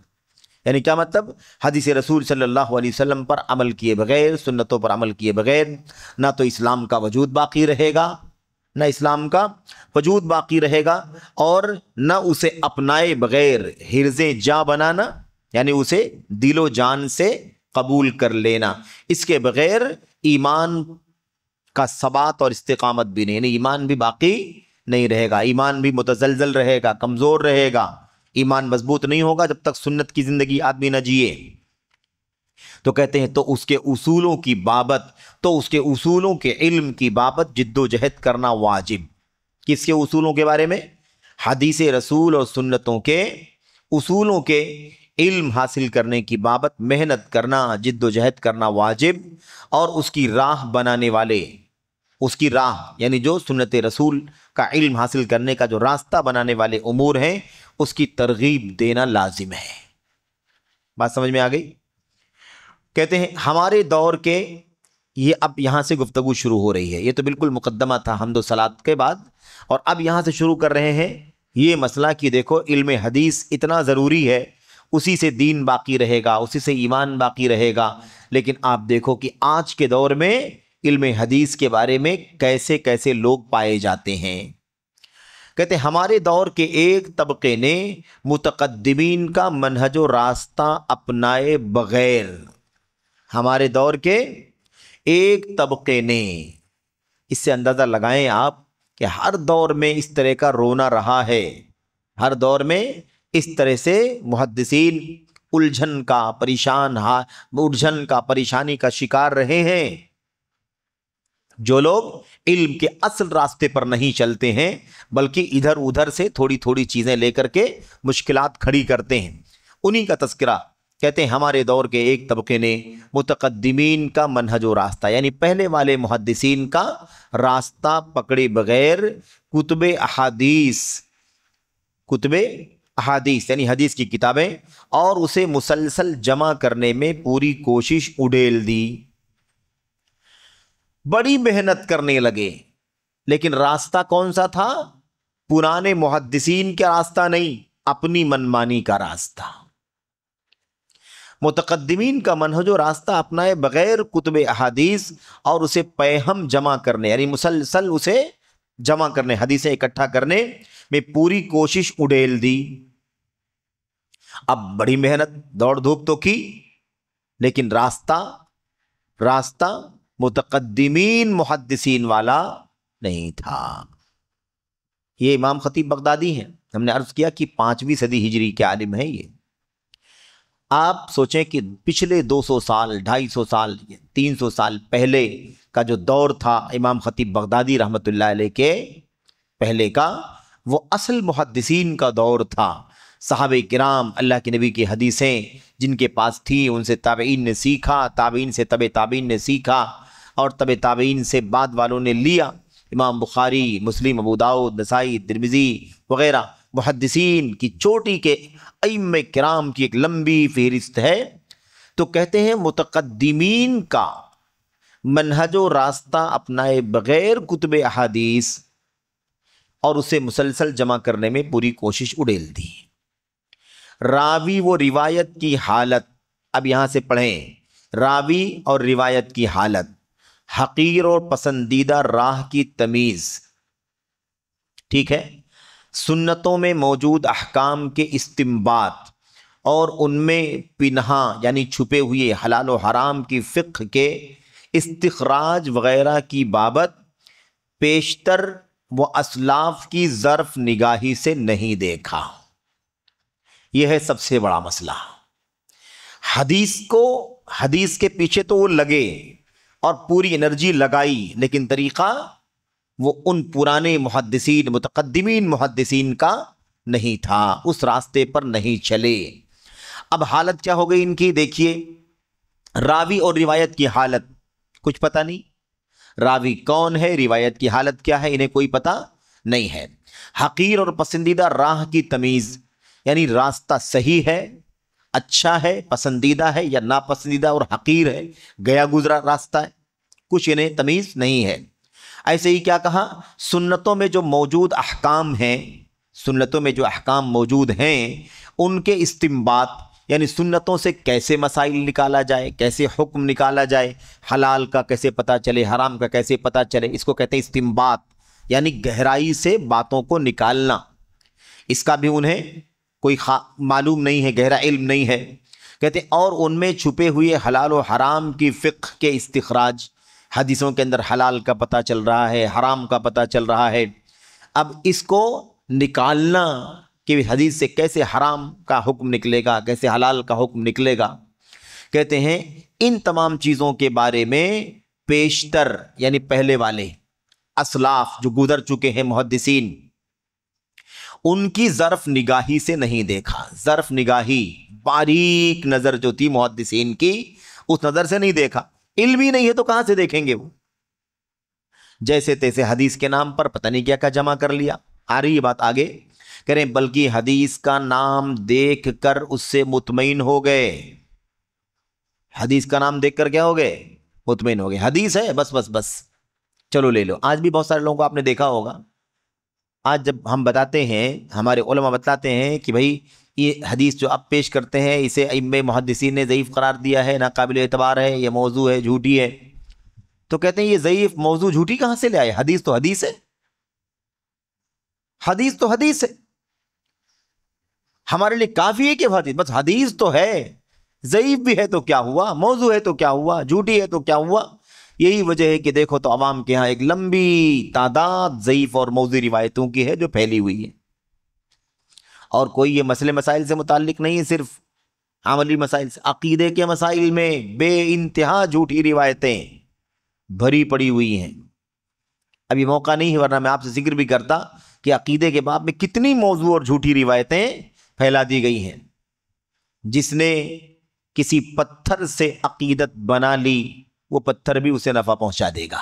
یعنی کیا مطلب؟ حدیث رسول صلی اللہ علیہ وسلم پر عمل کیے بغیر، سنتوں پر عمل کیے بغیر نہ تو اسلام کا وجود باقی رہے گا، نہ اسلام کا وجود باقی رہے گا، اور نہ اسے اپنائے بغیر حرز جاں بنانا، یعنی اسے دل و جان سے قبول کر لینا، اس کے بغیر ایمان کا ثبات اور استقامت بھی نہیں، یعنی ایمان بھی باقی نہیں رہے گا، ایمان بھی متزلزل رہے گا، کمزور رہے گا، ایمان مضبوط نہیں ہوگا جب تک سنت کی زندگی آدمی نہ جیے۔ تو کہتے ہیں تو اس کے اصولوں کی بابت، تو اس کے اصولوں کے علم کی بابت جد و جہد کرنا واجب۔ کس کے اصولوں کے بارے میں؟ حدیث رسول اور سنتوں کے اصولوں کے علم حاصل کرنے کی بابت محنت کرنا، جد و جہد کرنا واجب، اور اس کی راہ بنانے والے، اس کی راہ یعنی جو سنت رسول کا علم حاصل کرنے کا جو راستہ بنانے والے امور ہیں، اس کی ترغیب دینا لازم ہے۔ بات سمجھ میں آ گئی؟ کہتے ہیں ہمارے دور کے، یہ اب یہاں سے گفتگو شروع ہو رہی ہے، یہ تو بالکل مقدمہ تھا حمد و صلات کے بعد، اور اب یہاں سے شروع کر رہے ہیں یہ مسئلہ کہ دیکھو علم حدیث اتنا ضروری ہے، اسی سے دین باقی رہے گا، اسی سے ایمان باقی رہے گا، لیکن آپ دیکھو کہ آج کے دور میں علم حدیث کے بارے میں کیسے کیسے لوگ پائے جاتے ہیں۔ کہتے ہیں ہمارے دور کے ایک طبقے نے متقدمین کا منہج و راستہ اپنائے بغیر، ہمارے دور کے ایک طبقے نے، اس سے اندازہ لگائیں آپ کہ ہر دور میں اس طرح کا رونا رہا ہے، ہر دور میں اس طرح سے محدثین الجھن کا پریشانی کا شکار رہے ہیں۔ جو لوگ علم کے اصل راستے پر نہیں چلتے ہیں بلکہ ادھر ادھر سے تھوڑی تھوڑی چیزیں لے کر کے مشکلات کھڑی کرتے ہیں، انہی کا تذکرہ کہتے ہیں ہمارے دور کے ایک طبقے نے متقدمین کا منہج و راستہ، یعنی پہلے والے محدثین کا راستہ پکڑے بغیر کتب احادیث یعنی حدیث کی کتابیں اور اسے مسلسل جمع کرنے میں پوری کوشش اڈیل دی، بڑی محنت کرنے لگے، لیکن راستہ کون سا تھا؟ پرانے محدثین کا راستہ نہیں، اپنی منمانی کا راستہ۔ متقدمین کا منہج و راستہ اپنائے بغیر کتب احادیث اور اسے پیہم جمع کرنے، یعنی مسلسل اسے جمع کرنے، حدیثیں اکٹھا کرنے میں پوری کوشش اڈیل دی۔ اب بڑی محنت دوڑ دھوپ تو کی، لیکن راستہ متقدمین محدثین والا نہیں تھا۔ یہ امام خطیب بغدادی ہیں، ہم نے عرض کیا کہ 5ویں صدی ہجری کے عالم ہیں یہ۔ آپ سوچیں کہ پچھلے 200 سال 250 سال 300 سال پہلے کا جو دور تھا امام خطیب بغدادی رحمۃ اللہ علیہ کے پہلے کا، وہ اصل محدثین کا دور تھا۔ صحابہ کرام، اللہ کے نبی کی حدیثیں جن کے پاس تھیں ان سے تابعین نے سیکھا، تابعین سے تبع تابعین نے سیکھا، اور تبع تابعین سے بعد والوں نے لیا۔ امام بخاری، مسلم، ابو داؤد، نسائی، ترمذی وغیرہ محدثین کی چوٹی کے ائمہ کرام کی ایک لمبی فہرست ہے۔ تو کہتے ہیں متقدمین کا منہج و راستہ اپنائے بغیر کتب احادیث اور اسے مسلسل جمع کرنے میں پوری کوشش اڈیل دی۔ راوی و روایت کی حالت، اب یہاں سے پڑھیں، راوی اور روایت کی حالت حقیر اور پسندیدہ راہ کی تمیز، ٹھیک ہے، سنتوں میں موجود احکام کے استنباط اور ان میں پنہاں یعنی چھپے ہوئے حلال و حرام کی فقہ کے استخراج وغیرہ کی بابت پیشتر و اسلاف کی ظرف نگاہی سے نہیں دیکھا۔ یہ ہے سب سے بڑا مسئلہ۔ حدیث کے پیچھے تو وہ لگے اور پوری انرجی لگائی، لیکن طریقہ وہ ان پرانے محدثین متقدمین محدثین کا نہیں تھا، اس راستے پر نہیں چلے۔ اب حالت کیا ہو گئی ان کی؟ دیکھیے، راوی اور روایت کی حالت کچھ پتہ نہیں، راوی کون ہے، روایت کی حالت کیا ہے، انہیں کوئی پتہ نہیں ہے۔ حقیر اور پسندیدہ راہ کی تمیز، یعنی راستہ صحیح ہے، اچھا ہے، پسندیدہ ہے یا ناپسندیدہ اور حقیر ہے، گیا گزرا راستہ ہے، کچھ انہیں تمیز نہیں ہے۔ ایسے ہی کیا کہا، سنتوں میں جو موجود احکام ہیں، سنتوں میں جو احکام موجود ہیں ان کے استنباط، یعنی سنتوں سے کیسے مسائل نکالا جائے، کیسے حکم نکالا جائے، حلال کا کیسے پتہ چلے، حرام کا کیسے پتہ چلے، اس کو کہتے ہیں استنباط، یعنی گہرائی سے باتوں کو نکالنا۔ اس کا بھی انہیں کوئی معلوم نہیں ہے، گہرا علم نہیں ہے۔ کہتے ہیں اور ان میں چھپے ہوئے حلال و حرام کی فقہ کے استخراج، حدیثوں کے اندر حلال کا پتہ چل رہا ہے، حرام کا پتہ چل رہا ہے، اب اس کو نکالنا کہ حدیث سے کیسے حرام کا حکم نکلے گا، کیسے حلال کا حکم نکلے گا۔ کہتے ہیں ان تمام چیزوں کے بارے میں پیشتر یعنی پہلے والے اسلاف جو گزر چکے ہیں محدثین، ان کی ظرف نگاہی سے نہیں دیکھا۔ ظرف نگاہی، باریک نظر جو تھی محدثین کی، اس نظر سے نہیں دیکھا۔ علم ہی نہیں ہے تو کہاں سے دیکھیں گے وہ؟ جیسے تیسے حدیث کے نام پر پتہ نہیں کیا کیا جمع کر لیا۔ آ رہی ہے بات آگے، کریں بلکہ حدیث کا نام دیکھ کر اس سے مطمئن ہو گئے۔ حدیث کا نام دیکھ کر کیا ہو گئے؟ مطمئن ہو گئے، حدیث ہے بس بس بس چلو لے لو۔ آج بھی بہت سارے لوگوں کو آپ نے دیکھا ہوگا، آج جب ہم بتاتے ہیں، ہمارے علماء بتلاتے ہیں کہ بھائی یہ حدیث جو آپ پیش کرتے ہیں اسے ائمہ محدثین نے ضعیف قرار دیا ہے، ناقابل اعتبار ہے، یہ موضوع ہے، جھوٹی ہے، تو کہتے ہیں یہ ضعیف موضوع جھوٹی کہاں سے لے آئے؟ حدیث تو حدیث ہے، حدیث تو حدیث ہے، ہمارے لیے کافی ہے کہ حدیث بس حدیث تو ہے، ضعیف بھی ہے تو کیا ہوا، موضوع ہے تو کیا ہوا، جھوٹی ہے تو کیا ہوا۔ یہی وجہ ہے کہ دیکھو تو عوام کے ہاں ایک لمبی تعداد ضعیف اور موضوع روایتوں کی ہے جو پھیلی ہوئی ہے، اور کوئی یہ مسئلے مسائل سے متعلق نہیں ہے، صرف عملی مسائل سے، عقیدے کے مسائل میں بے انتہا جھوٹی روایتیں بھری پڑی ہوئی ہیں۔ ابھی موقع نہیں ہے ورنہ میں آپ سے ذکر بھی کرتا کہ عقیدے کے باب میں کتنی موضوع اور جھوٹی روایتیں پھیلا دی گئی ہیں۔ جس نے کسی پتھر سے عقیدت بنا لی وہ پتھر بھی اسے نفع پہنچا دے گا۔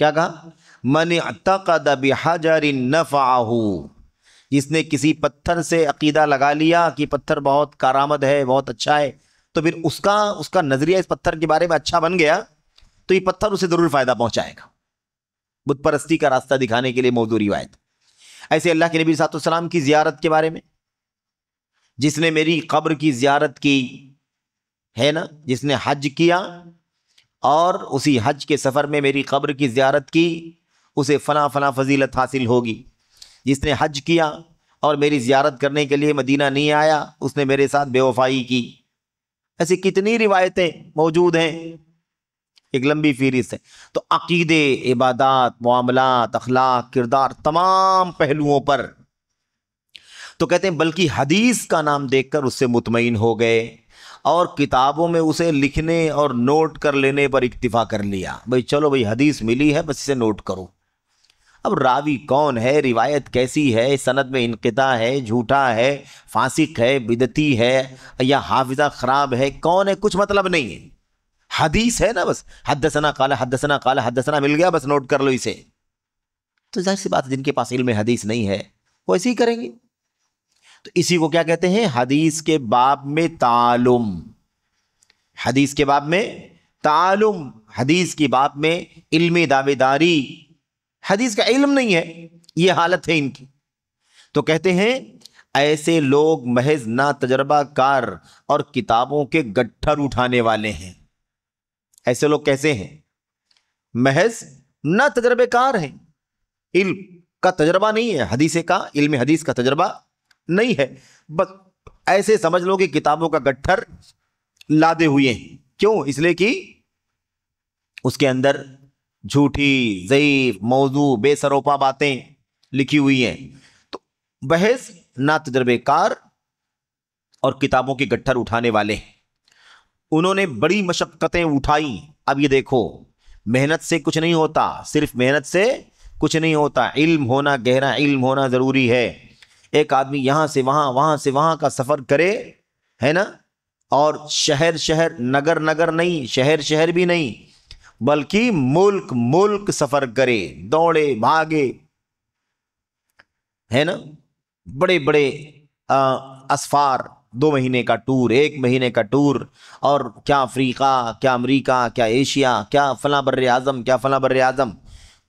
کیا کہا؟ من اعتقد بحجر نفعہ، جس نے کسی پتھر سے عقیدہ لگا لیا کہ پتھر بہت کارآمد ہے، بہت اچھا ہے، تو پھر اس کا نظریہ اس پتھر کے بارے میں اچھا بن گیا تو یہ پتھر اسے ضرور فائدہ پہنچائے گا۔ بت پرستی کا راستہ دکھانے کے لیے موضوع روایت۔ ایسے اللہ کے نبی صلی اللہ علیہ وسلم کی زیارت کے بارے میں، جس نے میری قبر کی زیارت کی ہے نا، جس نے حج کیا اور اسی حج کے سفر میں میری قبر کی زیارت کی، اسے فلاں فلاں فضیلت حاصل ہوگی۔ جس نے حج کیا اور میری زیارت کرنے کے لیے مدینہ نہیں آیا، اس نے میرے ساتھ بے وفائی کی۔ ایسی کتنی روایتیں موجود ہیں، ایک لمبی فہرست ہے۔ تو عقیدے، عبادات، معاملات، اخلاق، کردار، تمام پہلوؤں پر تو کہتے ہیں بلکہ حدیث کا نام دیکھ کر اس سے مطمئن ہو گئے اور کتابوں میں اسے لکھنے اور نوٹ کر لینے پر اکتفا کر لیا۔ بھئی چلو بھئی حدیث ملی ہے بس اسے نوٹ کرو۔ اب راوی کون ہے، روایت کیسی ہے، سند میں انقطاع ہے، جھوٹا ہے، فاسق ہے، بدعتی ہے یا حافظہ خراب ہے، کون ہے، کچھ مطلب نہیں ہے، حدیث ہے نا، بس حدثنا قال حدثنا قال حدثنا مل گیا، بس نوٹ کر لو اسے۔ تو ظاہر سی بات، جن کے پاس علم حدیث نہیں ہے وہ ایسے ہی کریں گے۔ تو اسی کو کیا کہتے ہیں؟ حدیث کے باب میں تعلم، حدیث کے باب میں تعلم، حدیث کی باب میں علمی دعوے داری، حدیث کا علم نہیں ہے، یہ حالت ہے ان کی۔ تو کہتے ہیں ایسے لوگ محض نا تجربہ کار اور کتابوں کے گٹھر اٹھانے والے ہیں۔ ایسے لوگ کیسے ہیں؟ محض نہ تجربے کار ہیں، علم کا تجربہ نہیں ہے، حدیث کا علم حدیث کا تجربہ نہیں ہے، بس ایسے سمجھ لو کہ کتابوں کا گٹھر لادے ہوئے ہیں۔ کیوں؟ اس لیے کہ اس کے اندر جھوٹی، ضعیف، موضوع، بے سروپا باتیں لکھی ہوئی ہیں۔ تو بحث نہ تجربے کار اور کتابوں کے گٹھر اٹھانے والے ہیں، انہوں نے بڑی مشقتیں اٹھائیں۔ اب یہ دیکھو، محنت سے کچھ نہیں ہوتا، صرف محنت سے کچھ نہیں ہوتا، علم ہونا، گہرا علم ہونا ضروری ہے۔ ایک آدمی یہاں سے وہاں، وہاں سے وہاں کا سفر کرے، ہے نا، اور شہر شہر، نگر نگر نہیں، شہر شہر بھی نہیں، بلکہ ملک ملک سفر کرے، دوڑے بھاگے، ہے نا، بڑے بڑے اسفار، 2 مہینے کا ٹور، 1 مہینے کا ٹور، اور کیا افریقہ، کیا امریکہ، کیا ایشیا، کیا فلاں بر اعظم، کیا فلاں بر اعظم،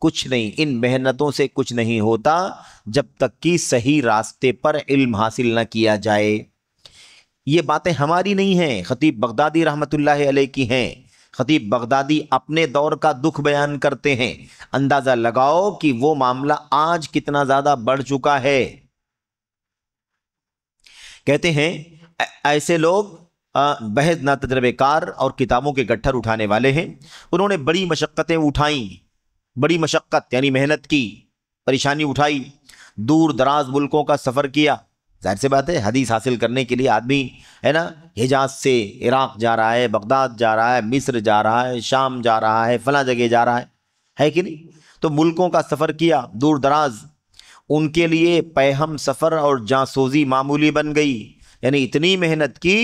کچھ نہیں۔ ان محنتوں سے کچھ نہیں ہوتا جب تک کہ صحیح راستے پر علم حاصل نہ کیا جائے۔ یہ باتیں ہماری نہیں ہیں، خطیب بغدادی رحمۃ اللہ علیہ کی ہیں۔ خطیب بغدادی اپنے دور کا دکھ بیان کرتے ہیں، اندازہ لگاؤ کہ وہ معاملہ آج کتنا زیادہ بڑھ چکا ہے۔ کہتے ہیں ایسے لوگ بحث نہ تجربے کار اور کتابوں کے گٹھر اٹھانے والے ہیں، انہوں نے بڑی مشقتیں اٹھائیں، بڑی مشقت یعنی محنت کی، پریشانی اٹھائی، دور دراز ملکوں کا سفر کیا۔ ظاہر سی بات ہے، حدیث حاصل کرنے کے لیے آدمی، ہے نا، حجاز سے عراق جا رہا ہے، بغداد جا رہا ہے، مصر جا رہا ہے، شام جا رہا ہے، فلاں جگہ جا رہا ہے کہ نہیں؟ تو ملکوں کا سفر کیا، دور دراز، ان کے لیے پیہم سفر اور جاسوزی معمولی بن گئی، یعنی اتنی محنت کی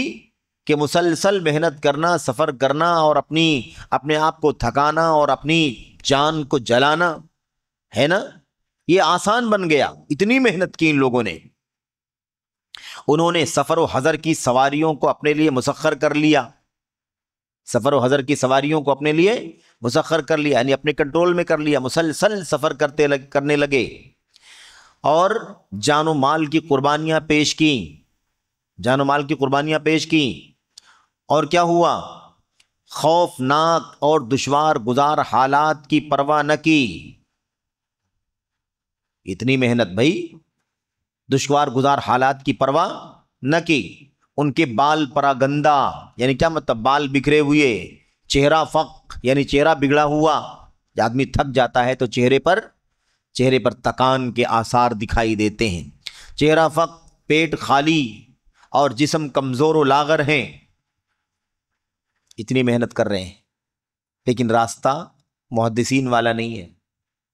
کہ مسلسل محنت کرنا، سفر کرنا، اور اپنے آپ کو تھکانا اور اپنی جان کو جلانا، ہے نا، یہ آسان بن گیا۔ اتنی محنت کی ان لوگوں نے، انہوں نے سفر و حضر کی سواریوں کو اپنے لیے مسخر کر لیا، سفر و حضر کی سواریوں کو اپنے لیے مسخر کر لیا، یعنی اپنے کنٹرول میں کر لیا، مسلسل سفر کرنے لگے، اور جان و مال کی قربانیاں پیش کی، جان و مال کی قربانیاں پیش کی۔ اور کیا ہوا؟ خوفناک اور دشوار گزار حالات کی پرواہ نہ کی۔ اتنی محنت بھائی، دشوار گزار حالات کی پرواہ نہ کی۔ ان کے بال پراگندہ، یعنی کیا مطلب؟ بال بکھرے ہوئے، چہرہ فق یعنی چہرہ بگڑا ہوا۔ جب آدمی تھک جاتا ہے تو چہرے پر تکان کے آثار دکھائی دیتے ہیں۔ چہرہ فق، پیٹ خالی اور جسم کمزور و لاغر ہیں، اتنی محنت کر رہے ہیں، لیکن راستہ محدثین والا نہیں ہے۔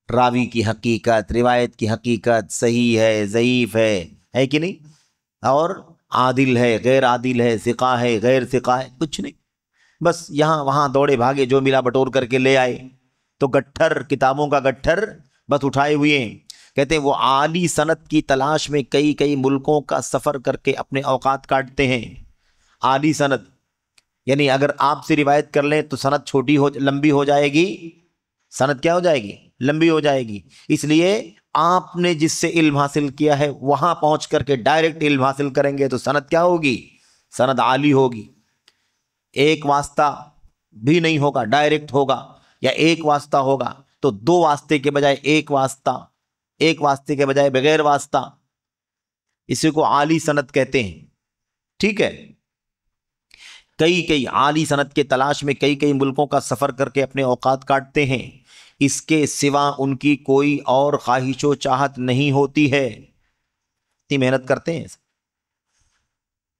راوی کی حقیقت، روایت کی حقیقت، صحیح ہے، ضعیف ہے کہ نہیں، اور عادل ہے، غیر عادل ہے، ثقہ ہے، غیر ثقہ ہے، کچھ نہیں، بس یہاں وہاں دوڑے بھاگے، جو ملا بٹور کر کے لے آئے۔ تو گٹھر، کتابوں کا گٹھر بس اٹھائے ہوئے ہیں۔ کہتے ہیں وہ عالی سند کی تلاش میں کئی ملکوں کا سفر کر کے اپنے اوقات کاٹتے ہیں۔ عالی سند یعنی اگر آپ سے روایت کر لیں تو سند لمبی ہو جائے گی، سند کیا ہو جائے گی؟ لمبی ہو جائے گی۔ اس لیے آپ نے جس سے علم حاصل کیا ہے وہاں پہنچ کر کے ڈائریکٹ علم حاصل کریں گے تو سند کیا ہوگی؟ سند عالی ہوگی۔ ایک واسطہ بھی نہیں ہوگا، ڈائریکٹ ہوگا، یا ایک واسطہ ہوگا تو 2 واسطے کے بجائے ایک واسطہ، ایک واسطے کے بجائے بغیر واسطہ، اسی کو عالی سند کہتے ہیں۔ ٹھیک ہے، کئی عالی سند کے تلاش میں کئی ملکوں کا سفر کر کے اپنے اوقات کاٹتے ہیں، اس کے سوا ان کی کوئی اور خواہش و چاہت نہیں ہوتی ہے، اتنی محنت کرتے ہیں۔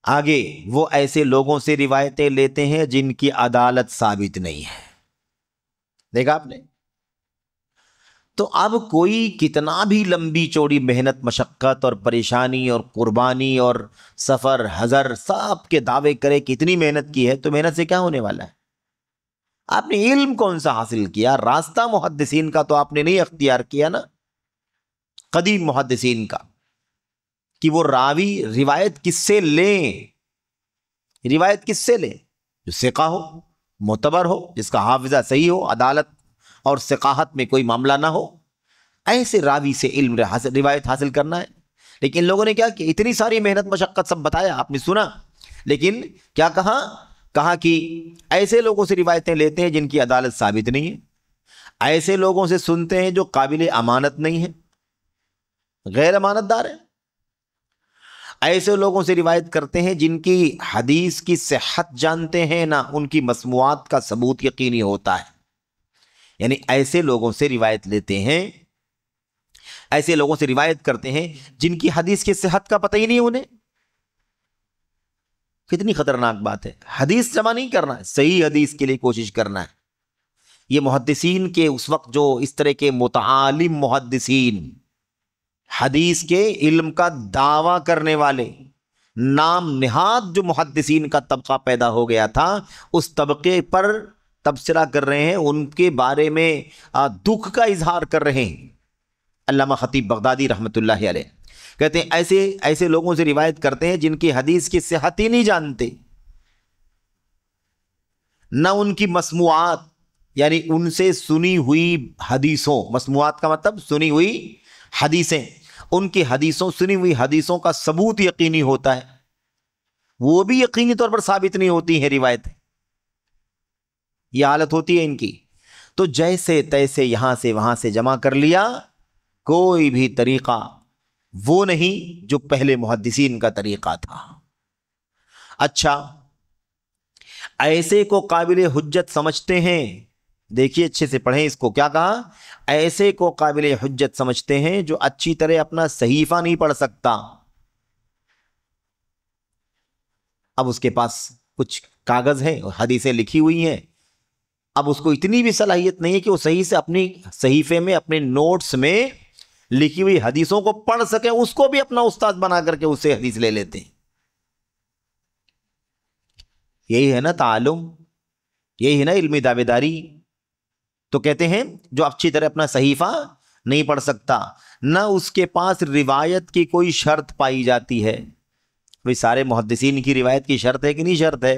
آگے وہ ایسے لوگوں سے روایتیں لیتے ہیں جن کی عدالت ثابت نہیں ہے، دیکھا آپ نے؟ تو اب کوئی کتنا بھی لمبی چوڑی محنت، مشقت اور پریشانی اور قربانی اور سفر حضر سب کے دعوے کرے کہ اتنی محنت کی ہے، تو محنت سے کیا ہونے والا ہے؟ آپ نے علم کون سا حاصل کیا؟ راستہ محدثین کا تو آپ نے نہیں اختیار کیا نا، قدیم محدثین کا، کہ وہ راوی روایت کس سے لیں، روایت کس سے لیں؟ جو ثقہ ہو، معتبر ہو، جس کا حافظہ صحیح ہو، عدالت اور ثقاہت میں کوئی معاملہ نہ ہو، ایسے راوی سے علم روایت حاصل کرنا ہے۔ لیکن لوگوں نے کیا کہ اتنی ساری محنت مشقت سب بتایا، آپ نے سنا، لیکن کیا کہا کہ ایسے لوگوں سے روایتیں لیتے ہیں جن کی عدالت ثابت نہیں ہے۔ ایسے لوگوں سے سنتے ہیں جو قابل امانت نہیں ہیں، غیر امانت دار ہیں۔ ایسے لوگوں سے روایت کرتے ہیں جن کی حدیث کی صحت جانتے ہیں نہ ان کی مسموعات کا ثبوت یقینی ہوتا ہے، یعنی ایسے لوگوں سے روایت لیتے ہیں، ایسے لوگوں سے روایت کرتے ہیں جن کی حدیث کی صحت کا پتہ ہی نہیں انہیں۔ کتنی خطرناک بات ہے۔ حدیث جمع نہیں کرنا ہے، صحیح حدیث کے لیے کوشش کرنا ہے۔ یہ محدثین کے اس وقت جو اس طرح کے متعالم محدثین، حدیث کے علم کا دعویٰ کرنے والے، نام نہاد جو محدثین کا طبقہ پیدا ہو گیا تھا، اس طبقے پر تبصرہ کر رہے ہیں، ان کے بارے میں دکھ کا اظہار کر رہے ہیں۔ علامہ خطیب بغدادی رحمۃ اللہ علیہ کہتے ہیں ایسے لوگوں سے روایت کرتے ہیں جن کی حدیث کی صحت ہی نہیں جانتے، نہ ان کی مسموعات یعنی ان سے سنی ہوئی حدیثوں، مسموعات کا مطلب سنی ہوئی حدیثیں، ان کی حدیثوں، سنی ہوئی حدیثوں کا ثبوت یقینی ہوتا ہے، وہ بھی یقینی طور پر ثابت نہیں ہوتی ہیں روایتیں، یہ حالت ہوتی ہے ان کی۔ تو جیسے تیسے یہاں سے وہاں سے جمع کر لیا، کوئی بھی طریقہ وہ نہیں جو پہلے محدثین کا طریقہ تھا۔ اچھا، ایسے کو قابل حجت سمجھتے ہیں، دیکھیے اچھے سے پڑھیں اس کو، کیا کہا؟ ایسے کو قابل حجت سمجھتے ہیں جو اچھی طرح اپنا صحیفہ نہیں پڑھ سکتا۔ اب اس کے پاس کچھ کاغذ ہیں، حدیثیں لکھی ہوئی ہیں، اب اس کو اتنی بھی صلاحیت نہیں ہے کہ وہ صحیح سے اپنی صحیفے میں، اپنے نوٹس میں لکھی ہوئی حدیثوں کو پڑھ سکیں، اس کو بھی اپنا استاد بنا کر کے اس سے حدیث لے لیتے ہیں۔ یہی ہے نا تعلم، یہی ہے نا علمی دعوے داری۔ تو کہتے ہیں جو اچھی طرح اپنا صحیفہ نہیں پڑھ سکتا، نہ اس کے پاس روایت کی کوئی شرط پائی جاتی ہے۔ بھئی سارے محدثین کی روایت کی شرط ہے کہ نہیں شرط ہے؟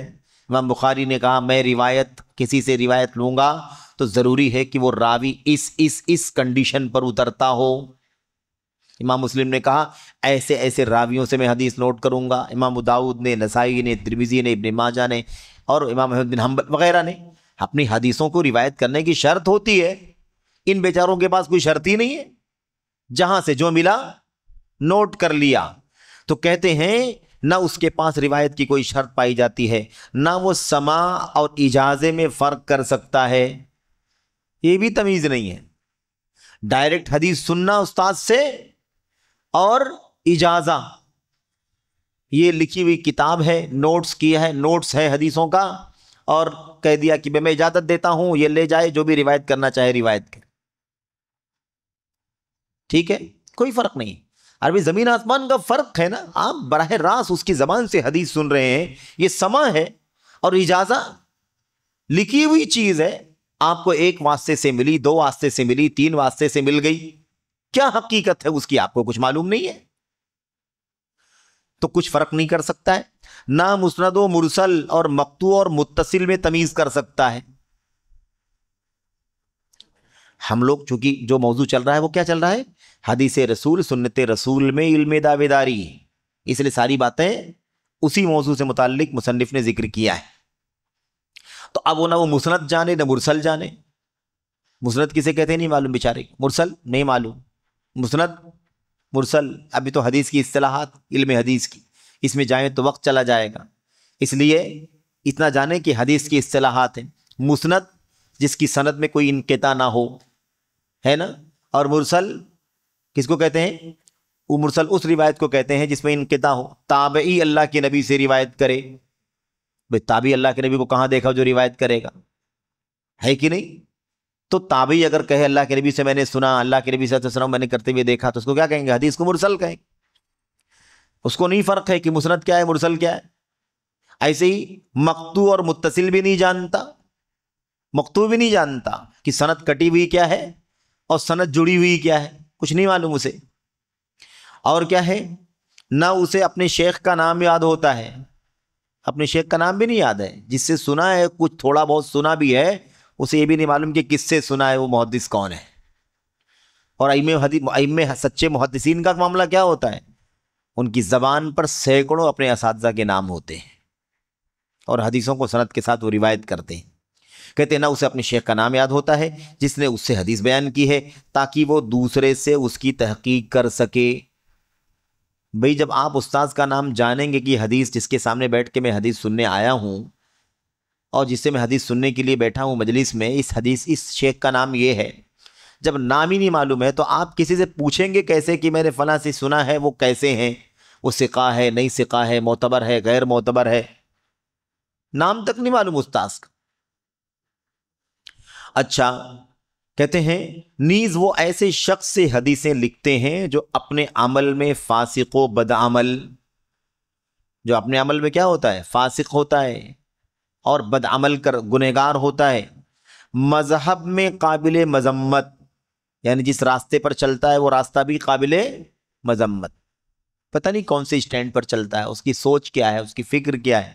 امام بخاری نے کہا میں روایت کسی سے روایت لوں گا تو ضروری ہے کہ وہ راوی اس کنڈیشن پر اترتا ہو۔ امام مسلم نے کہا ایسے ایسے راویوں سے میں حدیث نوٹ کروں گا۔ امام ابو داؤد نے، نسائی نے، ترمذی نے، ابن ماجہ نے اور امام احمد بن حنبل وغیرہ نے اپنی حدیثوں کو روایت کرنے کی شرط ہوتی ہے۔ ان بیچاروں کے پاس کوئی شرط ہی نہیں ہے، جہاں سے جو ملا نوٹ کر لیا۔ تو کہتے ہیں نہ اس کے پاس روایت کی کوئی شرط پائی جاتی ہے، نہ وہ سماع اور اجازے میں فرق کر سکتا ہے، یہ بھی تمیز نہیں ہے۔ ڈائریکٹ حدیث سننا استاد سے اور اجازہ، یہ لکھی ہوئی کتاب ہے، نوٹس کیا ہے، نوٹس ہے حدیثوں کا، اور کہہ دیا کہ میں اجازت دیتا ہوں یہ لے جائے، جو بھی روایت کرنا چاہے روایت کرے، ٹھیک ہے، کوئی فرق نہیں۔ عربی زمین آسمان کا فرق ہے نا، آپ براہ راست اس کی زبان سے حدیث سن رہے ہیں، یہ سماع ہے، اور اجازہ لکھی ہوئی چیز ہے، آپ کو ایک واسطے سے ملی، دو واسطے سے ملی، تین واسطے سے مل گئی، کیا حقیقت ہے اس کی آپ کو کچھ معلوم نہیں ہے، تو کچھ فرق نہیں کر سکتا ہے، نہ مسند و مرسل اور مقطوع اور متصل میں تمیز کر سکتا ہے۔ ہم لوگ چونکہ جو موضوع چل رہا ہے وہ کیا چل رہا ہے؟ حدیث رسول، سنت رسول میں علم دعوے داری، اس لیے ساری باتیں اسی موضوع سے متعلق مصنف نے ذکر کیا ہے۔ تو اب وہ نہ وہ مسند جانے نہ مرسل جانے۔ مسند کسے کہتے ہیں نہیں معلوم بیچارے، مرسل نہیں معلوم، مسند مرسل ابھی تو حدیث کی اصطلاحات، علم حدیث کی، اس میں جائیں تو وقت چلا جائے گا، اس لیے اتنا جانے کہ حدیث کی اصطلاحات ہیں۔ مسند جس کی سند میں کوئی انقطاع نہ ہو، ہے نا، اور مرسل کس کو کہتے ہیں؟ وہ مرسل اس روایت کو کہتے ہیں جس میں انقطاع ہو، تابعی اللہ کے نبی سے روایت کرے۔ بھئی تابعی اللہ کے نبی کو کہاں دیکھا جو روایت کرے گا، ہے کہ نہیں؟ تو تابعی اگر کہے اللہ کے نبی سے میں نے سنا، اللہ کے نبی صلی اللہ علیہ وسلم میں نے کرتے ہوئے دیکھا، تو اس کو کیا کہیں گے؟ حدیث کو مرسل کہیں گے۔ اس کو نہیں فرق ہے کہ مسند کیا ہے مرسل کیا ہے۔ ایسے ہی مقطوع اور متصل بھی نہیں جانتا، مقطوع بھی نہیں جانتا کہ سند کٹی ہوئی کیا ہے اور سند جڑی ہوئی کیا ہے، کچھ نہیں معلوم اسے۔ اور کیا ہے، نہ اسے اپنے شیخ کا نام یاد ہوتا ہے، اپنے شیخ کا نام بھی نہیں یاد ہے، جس سے سنا ہے، کچھ تھوڑا بہت سنا بھی ہے، اسے یہ بھی نہیں معلوم کہ کس سے سنا ہے، وہ محدث کون ہے۔ اور ائمہ سچے محدثین کا معاملہ کیا ہوتا ہے؟ ان کی زبان پر سینکڑوں اپنے اساتذہ کے نام ہوتے ہیں، اور حدیثوں کو سند کے ساتھ وہ روایت کرتے ہیں۔ کہتے ہیں نہ اسے اپنے شیخ کا نام یاد ہوتا ہے جس نے اس سے حدیث بیان کی ہے تاکہ وہ دوسرے سے اس کی تحقیق کر سکے۔ بھئی جب آپ استاذ کا نام جانیں گے کہ حدیث جس کے سامنے بیٹھ کے میں حدیث سننے آیا ہوں اور جس سے میں حدیث سننے کے لیے بیٹھا ہوں مجلس میں، اس شیخ کا نام یہ ہے، جب نام ہی نہیں معلوم ہے تو آپ کسی سے پوچھیں گے کیسے کہ میں نے فلاں سے سنا ہے، وہ کیسے ہیں، وہ ثقہ ہے، نہیں ثقہ ہے، معتبر ہے، غیر معتبر ہے؟ نام تک نہیں معلوم استاذ کا۔ اچھا، کہتے ہیں نیز وہ ایسے شخص سے حدیثیں لکھتے ہیں جو اپنے عمل میں فاسق و بدعمل، جو اپنے عمل میں کیا ہوتا ہے؟ فاسق ہوتا ہے اور بدعمل گنہگار ہوتا ہے، مذہب میں قابل مذمت، یعنی جس راستے پر چلتا ہے وہ راستہ بھی قابل مذمت، پتہ نہیں کون سے اسٹینڈ پر چلتا ہے، اس کی سوچ کیا ہے، اس کی فکر کیا ہے،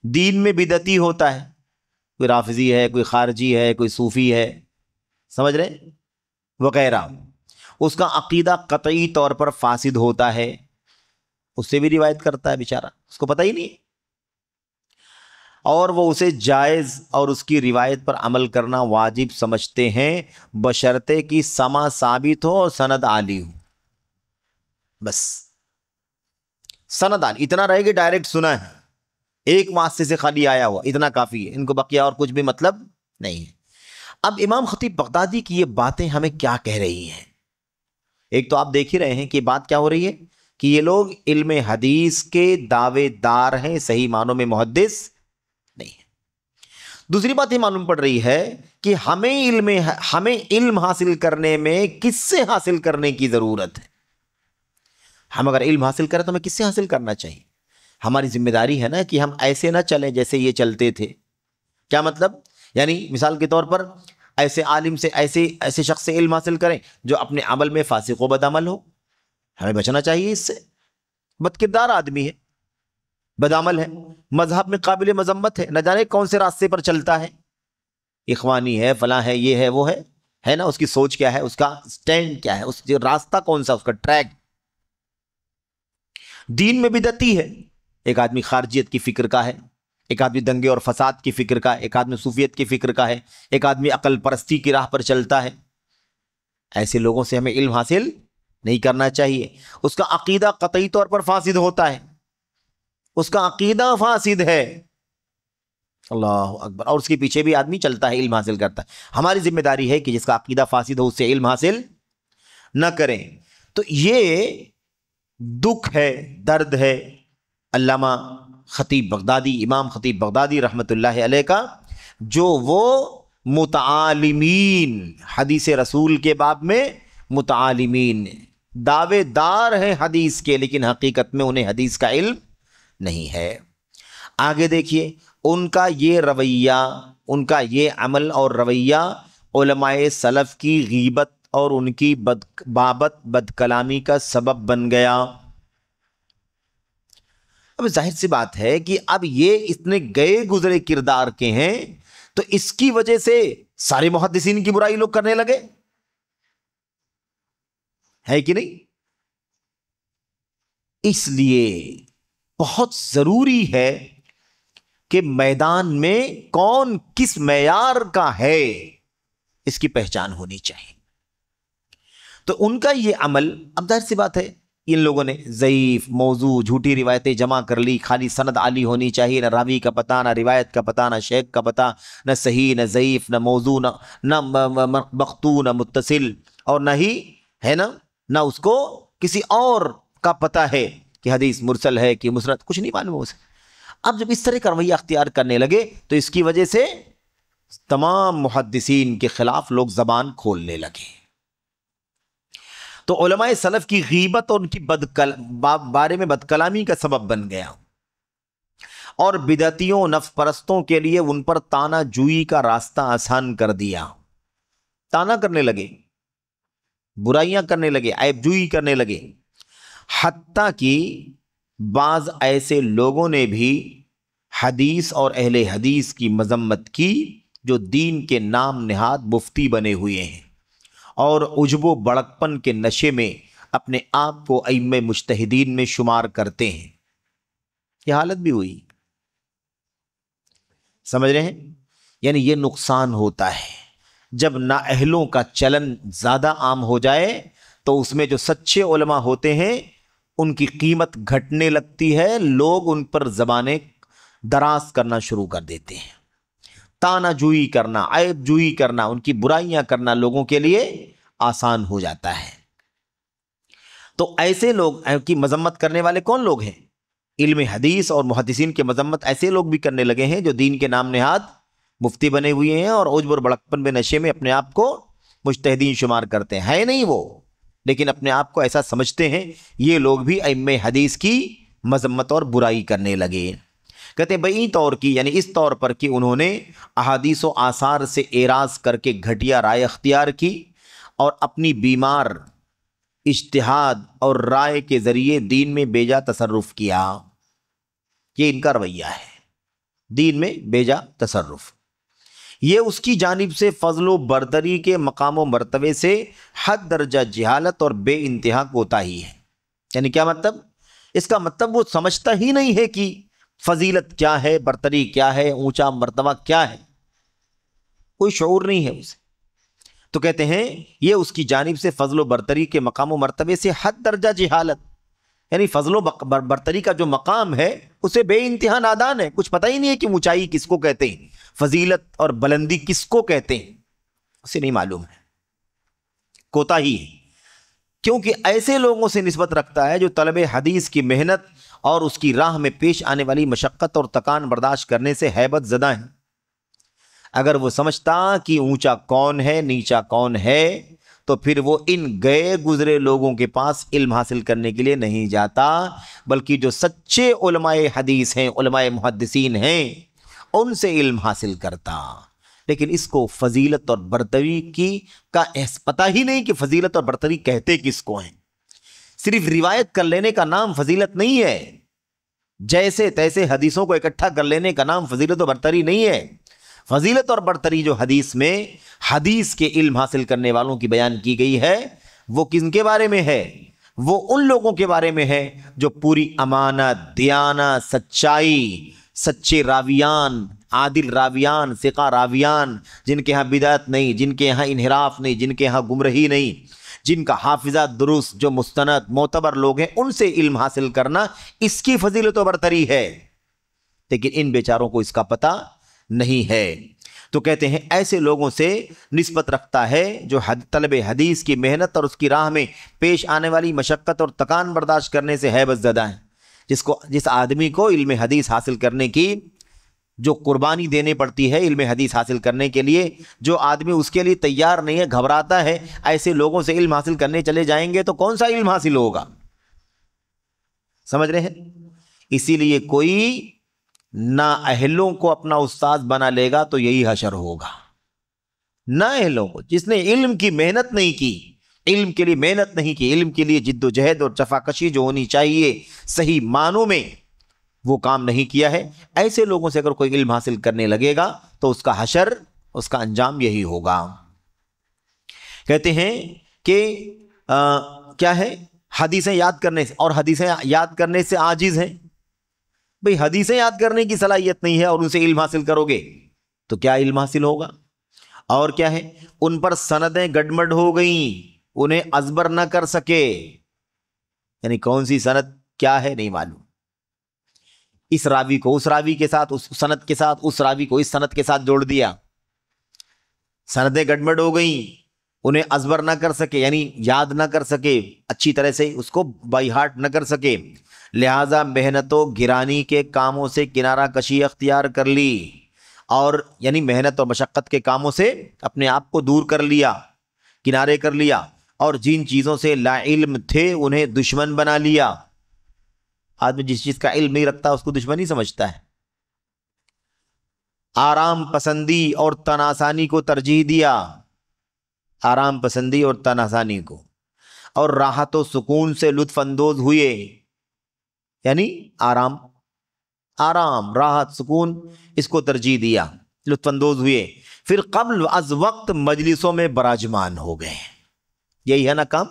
دین میں بدعتی ہوتا ہے، کوئی رافضی ہے، کوئی خارجی ہے، کوئی صوفی ہے، سمجھ رہے، وغیرہ، اس کا عقیدہ قطعی طور پر فاسد ہوتا ہے، اس سے بھی روایت کرتا ہے بیچارہ، اس کو پتہ ہی نہیں، اور وہ اسے جائز اور اس کی روایت پر عمل کرنا واجب سمجھتے ہیں بشرطے کہ سماع ثابت ہو اور سند عالی ہو۔ بس سند عالی اتنا رہے کہ ڈائریکٹ سنا ہے، ایک واسطے سے خالی آیا ہوا، اتنا کافی ہے، ان کو بقیہ اور کچھ بھی مطلب نہیں ہے۔ اب امام خطیب بغدادی کی یہ باتیں ہمیں کیا کہہ رہی ہیں؟ ایک تو آپ دیکھ ہی رہے ہیں کہ بات کیا ہو رہی ہے کہ یہ لوگ علم حدیث کے دعوے دار ہیں، صحیح معنوں میں محدث نہیں ہے۔ دوسری بات یہ معلوم پڑ رہی ہے کہ ہمیں علم حاصل کرنے میں کس سے حاصل کرنے کی ضرورت ہے؟ ہم اگر علم حاصل کریں تو ہمیں کس سے حاصل کرنا چاہیے؟ ہماری ذمہ داری ہے نا کہ ہم ایسے نہ چلیں جیسے یہ چلتے تھے۔ کیا مطلب؟ یعنی مثال کے طور پر ایسے عالم سے، ایسے شخص سے علم حاصل کریں جو اپنے عمل میں فاسق و بدعمل ہو، ہمیں بچنا چاہیے اس سے، بد کردار آدمی ہے، بدعمل ہے، مذہب میں قابل مذمت ہے، نہ جانے کون سے راستے پر چلتا ہے، اخوانی ہے، فلاں ہے، یہ ہے، وہ ہے نا، اس کی سوچ کیا ہے، اس کا سٹینڈ کیا ہے، اس جو راستہ کون سا، اس کا ٹریک۔ دین میں بدعتی ہے، ایک آدمی خارجیت کی فکر کا ہے، ایک آدمی دنگے اور فساد کی فکر کا، ایک آدمی صوفیت کی فکر کا ہے، ایک آدمی عقل پرستی کی راہ پر چلتا ہے۔ ایسے لوگوں سے ہمیں علم حاصل نہیں کرنا چاہیے، اس کا عقیدہ قطعی طور پر فاسد ہوتا ہے، اس کا عقیدہ فاسد ہے، اللہ اکبر، اور اس کے پیچھے بھی آدمی چلتا ہے، علم حاصل کرتا ہے۔ ہماری ذمہ داری ہے کہ جس کا عقیدہ فاسد ہو اس سے علم حاصل نہ کریں۔ تو یہ دکھ ہے، درد ہے علامہ خطیب بغدادی، امام خطیب بغدادی رحمت اللہ علیہ کا، جو وہ متعالمین، حدیث رسول کے باب میں متعالمین، دعوے دار ہیں حدیث کے، لیکن حقیقت میں انہیں حدیث کا علم نہیں ہے۔ آگے دیکھیے ان کا یہ رویہ، ان کا یہ عمل اور رویہ علماء سلف کی غیبت اور ان کی بد کلامی کا سبب بن گیا۔ اب ظاہر سی بات ہے کہ اب یہ اتنے گئے گزرے کردار کے ہیں تو اس کی وجہ سے سارے محدثین کی برائی لوگ کرنے لگے، ہے کہ نہیں؟ اس لیے بہت ضروری ہے کہ میدان میں کون کس معیار کا ہے اس کی پہچان ہونی چاہیے۔ تو ان کا یہ عمل، اب ظاہر سی بات ہے ان لوگوں نے ضعیف، موضوع، جھوٹی روایتیں جمع کر لی، خالی سند عالی ہونی چاہیے، نہ راوی کا پتہ، نہ روایت کا پتہ، نہ شیخ کا پتہ، نہ صحیح، نہ ضعیف، نہ موضوع، نہ مقطوع، نہ متصل، اور نہ ہی ہے نہ اس کو کسی اور کا پتہ ہے کہ حدیث مرسل ہے کہ مسند، کچھ نہیں معلوم اسے۔ اب جب اس طرح کا رویہ اختیار کرنے لگے تو اس کی وجہ سے تمام محدثین کے خلاف لوگ زبان کھولنے لگے، تو علماء سلف کی غیبت اور ان کی بارے میں بد کلامی کا سبب بن گیا، اور بدعتیوں، نفس پرستوں کے لیے ان پر تانا جوئی کا راستہ آسان کر دیا، تانا کرنے لگے، برائیاں کرنے لگے، عیب جوئی کرنے لگے، حتیٰ کہ بعض ایسے لوگوں نے بھی حدیث اور اہل حدیث کی مذمت کی جو دین کے نام نہاد مفتی بنے ہوئے ہیں اور عجب و بڑکپن کے نشے میں اپنے آپ کو ائمہ مجتہدین میں شمار کرتے ہیں۔ یہ حالت بھی ہوئی، سمجھ رہے ہیں؟ یعنی یہ نقصان ہوتا ہے جب نااہلوں کا چلن زیادہ عام ہو جائے تو اس میں جو سچے علماء ہوتے ہیں ان کی قیمت گھٹنے لگتی ہے، لوگ ان پر زبانیں دراز کرنا شروع کر دیتے ہیں، تانا جوئی کرنا، عیب جوئی کرنا، ان کی برائیاں کرنا لوگوں کے لیے آسان ہو جاتا ہے۔ تو ایسے لوگ کی مذمت کرنے والے کون لوگ ہیں؟ علم حدیث اور محدثین کے مذمت ایسے لوگ بھی کرنے لگے ہیں جو دین کے نام نہاد مفتی بنے ہوئے ہیں اور عجب اور بڑکپن میں نشے میں اپنے آپ کو مجتہدین شمار کرتے ہیں، ہے نہیں وہ، لیکن اپنے آپ کو ایسا سمجھتے ہیں۔ یہ لوگ بھی ائمہ حدیث کی مذمت اور برائی کرنے لگے۔ کہتے ہیں بئی طور کی، یعنی اس طور پر کہ انہوں نے احادیث و آثار سے اعراض کر کے گھٹیا رائے اختیار کی اور اپنی بیمار اجتہاد اور رائے کے ذریعے دین میں بیجا تصرف کیا۔ یہ ان کا رویہ ہے، دین میں بیجا تصرف۔ یہ اس کی جانب سے فضل و برتری کے مقام و مرتبے سے حد درجہ جہالت اور بے انتہا کوتاہی ہے۔ یعنی کیا مطلب؟ اس کا مطلب وہ سمجھتا ہی نہیں ہے کہ فضیلت کیا ہے، برتری کیا ہے، اونچا مرتبہ کیا ہے، کوئی شعور نہیں ہے اسے۔ تو کہتے ہیں یہ اس کی جانب سے فضل و برتری کے مقام و مرتبے سے حد درجہ جہالت، یعنی فضل و برتری کا جو مقام ہے اسے بے انتہا نادان ہے، کچھ پتہ ہی نہیں ہے کہ اونچائی کس کو کہتے ہیں، فضیلت اور بلندی کس کو کہتے ہیں، اسے نہیں معلوم ہے، کوتاہی ہے۔ کیونکہ ایسے لوگوں سے نسبت رکھتا ہے جو طلب حدیث کی محنت اور اس کی راہ میں پیش آنے والی مشقت اور تکان برداشت کرنے سے ہیبت زدہ ہیں۔ اگر وہ سمجھتا کہ اونچا کون ہے نیچا کون ہے تو پھر وہ ان گئے گزرے لوگوں کے پاس علم حاصل کرنے کے لیے نہیں جاتا، بلکہ جو سچے علماء حدیث ہیں، علماء محدثین ہیں، ان سے علم حاصل کرتا۔ لیکن اس کو فضیلت اور برتری کی کا پتہ ہی نہیں کہ فضیلت اور برتری کہتے کس کو ہیں۔ صرف روایت کر لینے کا نام فضیلت نہیں ہے، جیسے تیسے حدیثوں کو اکٹھا کر لینے کا نام فضیلت و برتری نہیں ہے۔ فضیلت اور برتری جو حدیث میں حدیث کے علم حاصل کرنے والوں کی بیان کی گئی ہے وہ کن کے بارے میں ہے؟ وہ ان لوگوں کے بارے میں ہے جو پوری امانت، دیانت، سچائی، سچے راویان، عادل راویان، ثقہ راویان، جن کے ہاں بدعت نہیں، جن کے ہاں انحراف نہیں، جن کے ہاں گمراہی نہیں، جن کا حافظہ درست، جو مستند معتبر لوگ ہیں، ان سے علم حاصل کرنا اس کی فضیلت و برتری ہے۔ لیکن ان بیچاروں کو اس کا پتہ نہیں ہے، تو کہتے ہیں ایسے لوگوں سے نسبت رکھتا ہے جو طلب حدیث کی محنت اور اس کی راہ میں پیش آنے والی مشقت اور تکان برداشت کرنے سے ہیبت زدہ ہیں۔ جس آدمی کو علم حدیث حاصل کرنے کی جو قربانی دینے پڑتی ہے، علم حدیث حاصل کرنے کے لیے جو آدمی اس کے لیے تیار نہیں ہے، گھبراتا ہے، ایسے لوگوں سے علم حاصل کرنے چلے جائیں گے تو کون سا علم حاصل ہوگا؟ سمجھ رہے ہیں؟ اسی لیے کوئی نااہلوں کو اپنا استاد بنا لے گا تو یہی حشر ہوگا۔ نااہلوں کو، جس نے علم کی محنت نہیں کی، علم کے لیے محنت نہیں کی، علم کے لیے جد و جہد اور جفاکشی جو ہونی چاہیے صحیح معنوں میں وہ کام نہیں کیا ہے، ایسے لوگوں سے اگر کوئی علم حاصل کرنے لگے گا تو اس کا حشر، اس کا انجام یہی ہوگا۔ کہتے ہیں کہ کیا ہے؟ حدیثیں یاد کرنے سے، اور حدیثیں یاد کرنے سے عاجز ہیں۔ بھئی حدیثیں یاد کرنے کی صلاحیت نہیں ہے اور ان سے علم حاصل کرو گے تو کیا علم حاصل ہوگا؟ اور کیا ہے؟ ان پر سندیں گڈمڈ ہو گئیں، انہیں ازبر نہ کر سکے، یعنی کون سی سند کیا ہے نہیں معلوم، اس راوی کو اس راوی کے ساتھ، اس سند کے ساتھ، اس راوی کو اس سند کے ساتھ جوڑ دیا، سندیں گڈمڈ ہو گئیں، انہیں ازبر نہ کر سکے، یعنی یاد نہ کر سکے، اچھی طرح سے اس کو بائی ہارٹ نہ کر سکے، لہذا محنت و گرانی کے کاموں سے کنارہ کشی اختیار کر لی، اور یعنی محنت اور مشقت کے کاموں سے اپنے آپ کو دور کر لیا، کنارے کر لیا، اور جن چیزوں سے لا علم تھے انہیں دشمن بنا لیا۔ آدمی جس چیز کا علم نہیں رکھتا اس کو دشمن ہی سمجھتا ہے۔ آرام پسندی اور تناسانی کو ترجیح دیا، آرام پسندی اور تناسانی کو، اور راحت و سکون سے لطف اندوز ہوئے، یعنی آرام، راحت، سکون، اس کو ترجیح دیا، لطف اندوز ہوئے، پھر قبل از وقت مجلسوں میں براجمان ہو گئے۔ یہی ہے نا کام،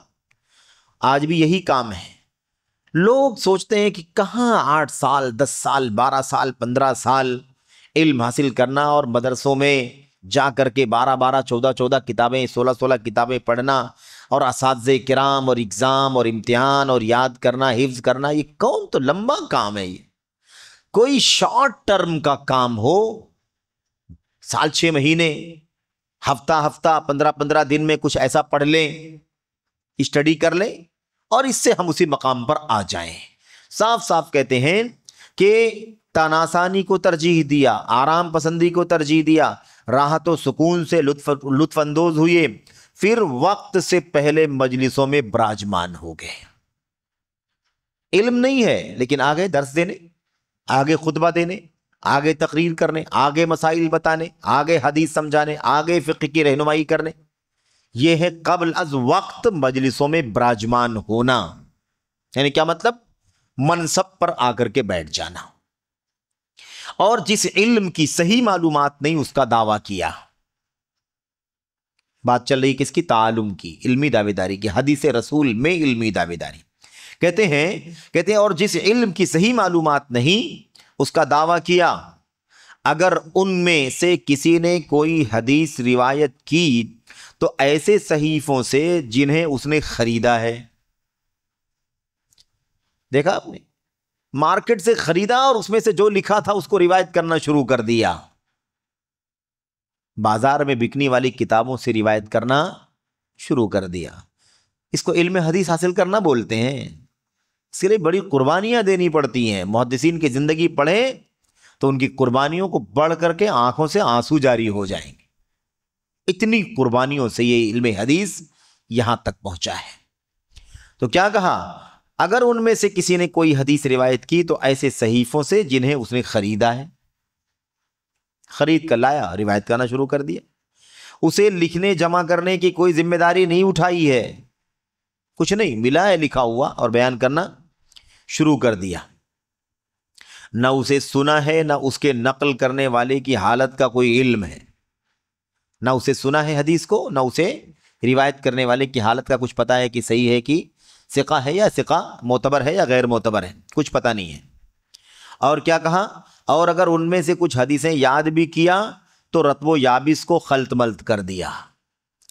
آج بھی یہی کام ہے۔ لوگ سوچتے ہیں کہ کہاں 8 سال 10 سال 12 سال 15 سال علم حاصل کرنا اور مدرسوں میں جا کر کے 12 14 کتابیں 16 کتابیں پڑھنا اور اساتذہ کرام اور اگزام اور امتحان اور یاد کرنا حفظ کرنا، یہ کون تو لمبا کام ہے۔ یہ کوئی شارٹ ٹرم کا کام ہو، سال 6 مہینے، ہفتہ 15 دن میں کچھ ایسا پڑھ لیں، اسٹڈی کر لیں اور اس سے ہم اسی مقام پر آ جائیں۔ صاف صاف کہتے ہیں کہ تناسانی کو ترجیح دیا، آرام پسندی کو ترجیح دیا، راحت و سکون سے لطف اندوز ہوئے، پھر وقت سے پہلے مجلسوں میں براجمان ہو گئے۔ علم نہیں ہے لیکن آگے درس دینے، آگے خطبہ دینے، آگے تقریر کرنے، آگے مسائل بتانے، آگے حدیث سمجھانے، آگے فقہ کی رہنمائی کرنے، یہ ہے قبل از وقت مجلسوں میں براجمان ہونا۔ یعنی کیا مطلب؟ منصب پر آ کر کے بیٹھ جانا، اور جس علم کی صحیح معلومات نہیں اس کا دعویٰ کیا۔ بات چل رہی کس کی؟ تعلم کی، علمی دعوے داری کی، حدیث رسول میں علمی دعوے داری۔ کہتے ہیں اور جس علم کی صحیح معلومات نہیں اس کا دعویٰ کیا، اگر ان میں سے کسی نے کوئی حدیث روایت کی تو ایسے صحیفوں سے جنہیں اس نے خریدا ہے۔ دیکھا آپ نے، مارکیٹ سے خریدا اور اس میں سے جو لکھا تھا اس کو روایت کرنا شروع کر دیا۔ بازار میں بکنے والی کتابوں سے روایت کرنا شروع کر دیا۔ اس کو علم حدیث حاصل کرنا بولتے ہیں۔ اس کے لیے بڑی قربانیاں دینی پڑتی ہیں۔ محدثین کی زندگی پڑھیں تو ان کی قربانیوں کو بڑھ کر کے آنکھوں سے آنسو جاری ہو جائیں گے۔ اتنی قربانیوں سے یہ علم حدیث یہاں تک پہنچا ہے۔ تو کیا کہا؟ اگر ان میں سے کسی نے کوئی حدیث روایت کی تو ایسے صحیفوں سے جنہیں اس نے خریدا ہے، خرید کر لایا، روایت کرنا شروع کر دیا۔ اسے لکھنے جمع کرنے کی کوئی ذمہ داری نہیں اٹھائی ہے، کچھ نہیں، ملا ہے لکھا ہوا اور بیان کرنا شروع کر دیا۔ نہ اسے سنا ہے، نہ اس کے نقل کرنے والے کی حالت کا کوئی علم ہے۔ نہ اسے سنا ہے حدیث کو، نہ اسے روایت کرنے والے کی حالت کا کچھ پتا ہے کہ صحیح ہے کہ ثقہ ہے یا ثقہ معتبر ہے یا غیر معتبر ہے، کچھ پتا نہیں ہے۔ اور کیا کہا؟ اور اگر ان میں سے کچھ حدیثیں یاد بھی کیا تو رطب و یابس کو خلط ملط کر دیا۔